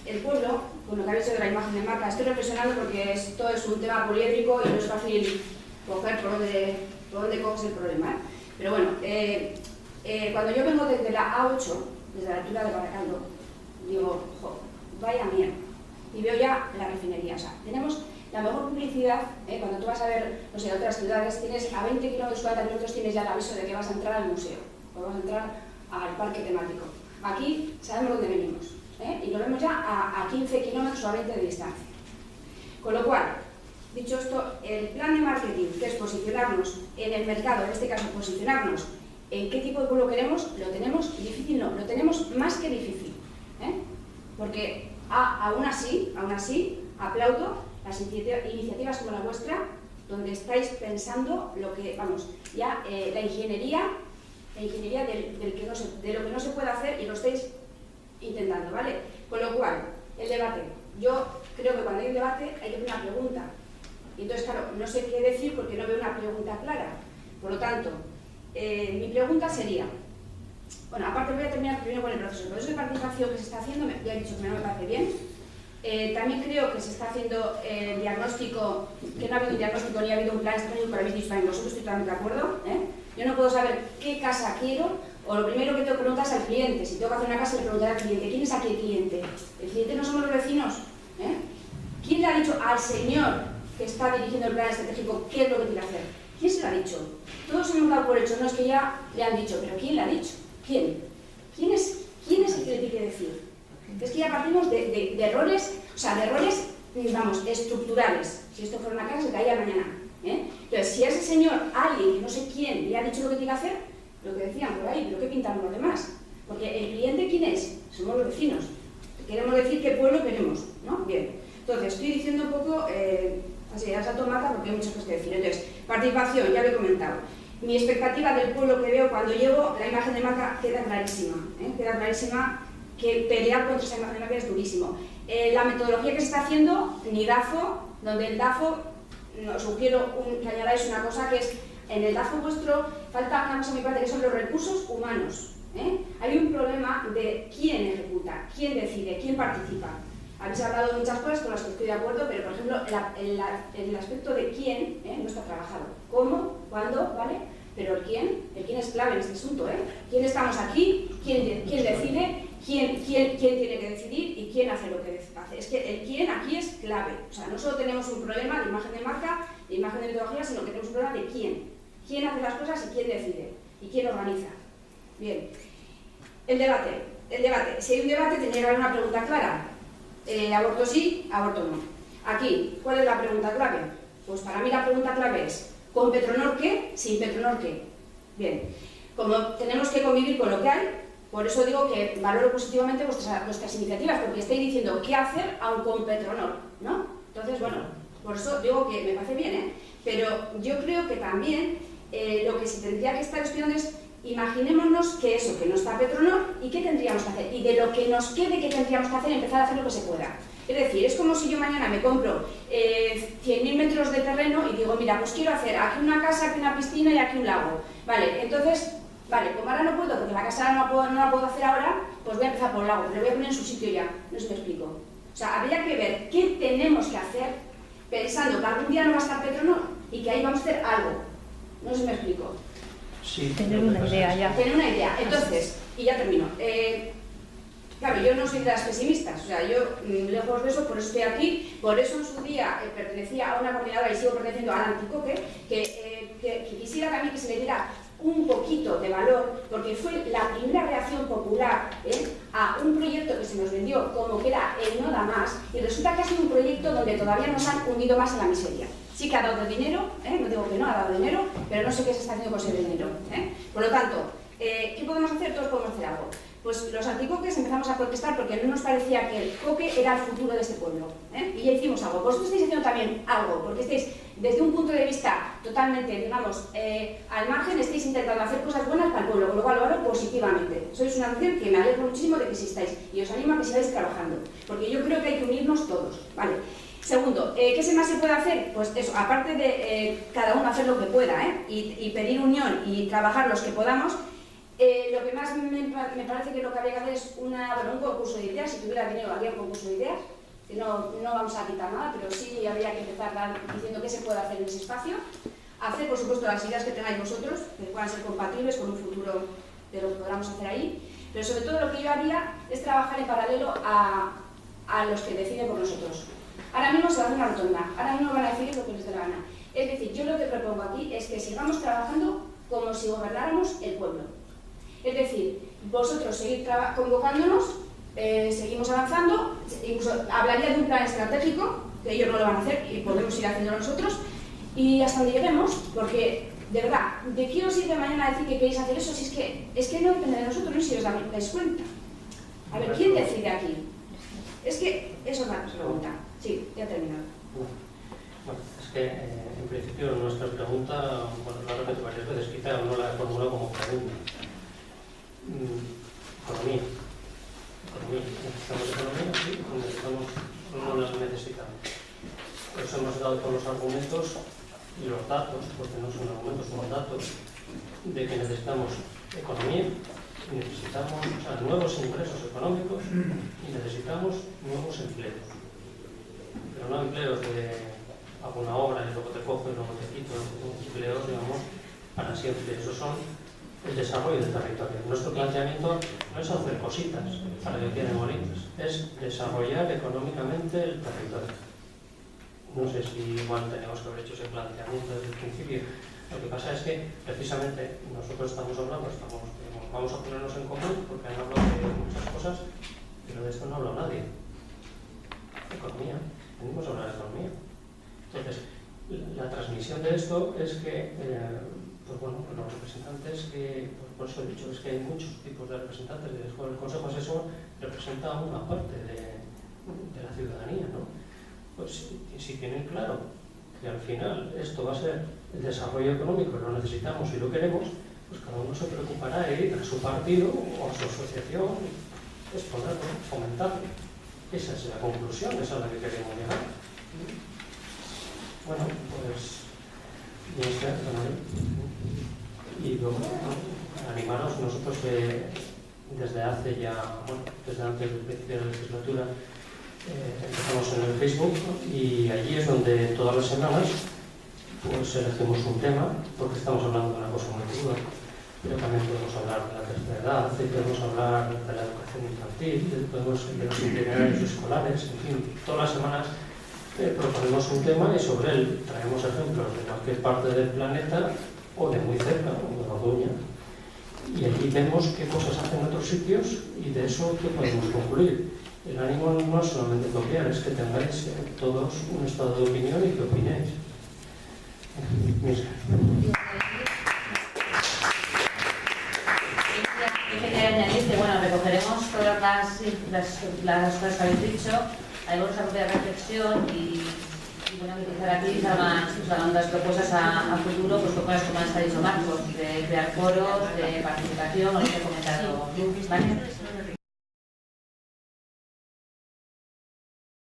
el pueblo, con lo que habéis hecho de la imagen de marca, estoy reflexionando porque esto es un tema poliédrico y no es fácil coger por dónde coges el problema, ¿eh? Pero bueno, cuando yo vengo desde la A8, desde la altura de Baracaldo, digo, jo, vaya mierda, y veo ya la refinería. O sea, tenemos la mejor publicidad, cuando tú vas a ver, no sé, otras ciudades, tienes a 20 kilómetros, 40 minutos tienes ya el aviso de que vas a entrar al museo, o vas a entrar al parque temático. Aquí sabemos dónde venimos, y nos vemos ya a 15 kilómetros o a 20 de distancia. Con lo cual, dicho esto, el plan de marketing, que es posicionarnos en el mercado, en este caso posicionarnos en qué tipo de pueblo queremos, lo tenemos difícil, no, lo tenemos más que difícil, porque aún así, aplaudo las iniciativas como la vuestra, donde estáis pensando lo que, vamos, ya la ingeniería de lo que no se puede hacer y lo estáis intentando, ¿vale? Con lo cual, el debate, yo creo que cuando hay un debate hay que hacer una pregunta. Y entonces, claro, no sé qué decir porque no veo una pregunta clara. Por lo tanto, mi pregunta sería, bueno, aparte voy a terminar primero con el proceso de participación que se está haciendo, ya he dicho que no me parece bien. También creo que se está haciendo el diagnóstico, que no ha habido un diagnóstico ni ha habido un plan estratégico, pero habéis dicho también vosotros, estoy totalmente de acuerdo. Yo no puedo saber qué casa quiero, o lo primero que tengo que preguntar es al cliente. Si tengo que hacer una casa, le preguntaré al cliente, ¿quién es aquí el cliente? ¿El cliente no somos los vecinos? ¿Quién le ha dicho al señor que está dirigiendo el plan estratégico qué es lo que tiene que hacer? ¿Quién se lo ha dicho? Todos hemos dado por hecho, no es que ya le han dicho, pero ¿quién le ha dicho? ¿Quién? ¿Quién es el que le tiene que decir? Es que ya partimos de errores, o sea, de errores, vamos, estructurales. Si esto fuera una casa, se caía mañana. Entonces, si a ese señor, alguien, que no sé quién, le ha dicho lo que tiene que hacer, lo que decían por ahí, pero ¿qué pintan los demás? Porque el cliente, ¿quién es? Somos los vecinos. Queremos decir qué pueblo queremos, ¿no? Bien. Entonces, estoy diciendo un poco, así, a salto marca, porque hay muchas cosas que decir. Entonces, participación, ya lo he comentado. Mi expectativa del pueblo que veo cuando llego, la imagen de marca queda clarísima. Queda clarísima que pelear contra esa imagen de marca es durísimo. La metodología que se está haciendo, ni DAFO, donde el DAFO, os sugiero que añadáis una cosa que es, en el DAFO vuestro, falta una cosa muy importante que son los recursos humanos. Hay un problema de quién ejecuta, quién decide, quién participa. Habéis hablado de muchas cosas con las que estoy de acuerdo, pero por ejemplo, el aspecto de quién no está trabajado. ¿Cómo? ¿Cuándo? ¿Vale? Pero el quién es clave en este asunto. ¿Quién estamos aquí? ¿Quién decide? ¿Quién tiene que decidir? ¿Y quién hace lo que hace? Es que el quién aquí es clave. O sea, no solo tenemos un problema de imagen de marca, de imagen de metodología, sino que tenemos un problema de quién. ¿Quién hace las cosas y quién decide? ¿Y quién organiza? Bien. El debate. Si hay un debate, tendría que haber una pregunta clara. aborto sí, aborto no. Aquí, ¿cuál es la pregunta clave? Pues para mí la pregunta clave es, ¿con Petronor qué? ¿Sin Petronor qué? Bien, como tenemos que convivir con lo que hay, por eso digo que valoro positivamente vuestras iniciativas, porque estáis diciendo qué hacer aun con Petronor, ¿no? Entonces, bueno, por eso digo que me parece bien, ¿eh? Pero yo creo que también lo que se tendría que estar estudiando es, imaginémonos que eso, que no está Petronor, ¿y qué tendríamos que hacer? Y de lo que nos quede, ¿qué tendríamos que hacer? Empezar a hacer lo que se pueda. Es decir, es como si yo mañana me compro 100.000 metros de terreno y digo, mira, pues quiero hacer aquí una casa, aquí una piscina y aquí un lago. Vale, entonces, vale, como ahora no puedo, porque la casa no la puedo hacer ahora, pues voy a empezar por el lago, pero lo voy a poner en su sitio ya. No sé si me explico. O sea, habría que ver qué tenemos que hacer pensando que algún día no va a estar Petronor y que ahí vamos a hacer algo. No sé si me explico. Sí, tener una idea ya. Tener una idea. Entonces, y ya termino. Claro, yo no soy de las pesimistas, o sea, yo lejos de eso, por eso estoy aquí, por eso en su día pertenecía a una coordinadora y sigo perteneciendo al Anticoque, que quisiera también que se le diera un poquito de valor, porque fue la primera reacción popular a un proyecto que se nos vendió como que era el no da más, y resulta que ha sido un proyecto donde todavía nos han hundido más en la miseria. Sí que ha dado dinero, no digo que no, ha dado dinero, pero no sé qué se está haciendo con ese dinero. Por lo tanto, ¿qué podemos hacer? Todos podemos hacer algo. Pues los anticoques empezamos a protestar porque no nos parecía que el coque era el futuro de este pueblo. Y ya hicimos algo. Vosotros estáis haciendo también algo, porque estáis desde un punto de vista totalmente, digamos, al margen, estáis intentando hacer cosas buenas para el pueblo, con lo cual lo valoro positivamente. Sois una nación que me alegro muchísimo de que existáis y os animo a que sigáis trabajando, porque yo creo que hay que unirnos todos, ¿vale? Segundo, ¿qué más se puede hacer? Pues eso, aparte de cada uno hacer lo que pueda, y pedir unión y trabajar los que podamos, lo que más me parece que lo que habría que hacer es un concurso de ideas. Si tuviera dinero haría un concurso de ideas, que no vamos a quitar nada, pero sí habría que empezar diciendo qué se puede hacer en ese espacio. Hacer, por supuesto, las ideas que tengáis vosotros, que puedan ser compatibles con un futuro de lo que podamos hacer ahí, pero sobre todo lo que yo haría es trabajar en paralelo a los que deciden por nosotros. Ahora mismo se va a hacer una rotonda, ahora mismo van a decidir lo que les dé la gana. Es decir, yo lo que propongo aquí es que sigamos trabajando como si gobernáramos el pueblo. Es decir, vosotros seguid convocándonos, seguimos avanzando, incluso hablaría de un plan estratégico, que ellos no lo van a hacer y podemos ir haciéndolo nosotros, y hasta donde lleguemos, porque, de verdad, ¿de qué os sirve mañana decir que queréis hacer eso? Si es que no depende de nosotros, no sé si os dais cuenta. A ver, ¿quién decide aquí? Es que eso es la pregunta. Sí, ya he terminado. Bueno, es que en principio nuestra pregunta, bueno, la repito varias veces, quizá no la he formulado como pregunta. Economía. Necesitamos economía, sí, no las necesitamos. Os hemos dado todos los argumentos y los datos, porque no son argumentos, son datos, de que necesitamos economía, necesitamos nuevos ingresos económicos y necesitamos nuevos empleos. Pero no empleos de alguna obra y luego te cojo y luego te quito, empleos, digamos, para siempre. Esos son el desarrollo del territorio. Nuestro planteamiento no es hacer cositas para que queden bonitas, es desarrollar económicamente el territorio. No sé si igual tenemos que haber hecho ese planteamiento desde el principio. Lo que pasa es que precisamente nosotros estamos hablando, vamos a ponernos en común porque han hablado de muchas cosas, pero de esto no habla nadie. Economía, venimos a hablar de economía. Entonces, la transmisión de esto es que pues bueno, los representantes que, por eso he dicho, es que hay muchos tipos de representantes, el Consejo Asesor representa una parte de la ciudadanía, ¿no? Pues si tienen claro que al final esto va a ser el desarrollo económico, lo necesitamos y lo queremos, pues cada uno se preocupará de ir a su partido o a su asociación, exponerlo, fomentarlo. Esa es la conclusión, esa es a la que queremos llegar. Bueno, pues y luego animaros nosotros que desde hace ya, bueno, desde antes del principio de la legislatura empezamos en el Facebook y allí es donde todas las semanas pues elegimos un tema, porque estamos hablando de una cosa muy cruda, pero también podemos hablar de la tercera edad, podemos hablar de la educación infantil, podemos de los itinerarios escolares, en fin, todas las semanas proponemos un tema y sobre él traemos ejemplos de cualquier parte del planeta o de muy cerca, o de Orduña, y allí vemos qué cosas hacen en otros sitios y de eso qué podemos concluir. El ánimo no es solamente copiar, es que tengáis todos un estado de opinión y que opinéis. Yo quería añadir que, bueno, recogeremos todas las cosas que habéis dicho, haremos una propia reflexión y bueno, quizá aquí salgan las propuestas a futuro, pues propuestas como las que ha dicho Marcos, de crear foros, de participación, o lo que he comentado, ¿vale?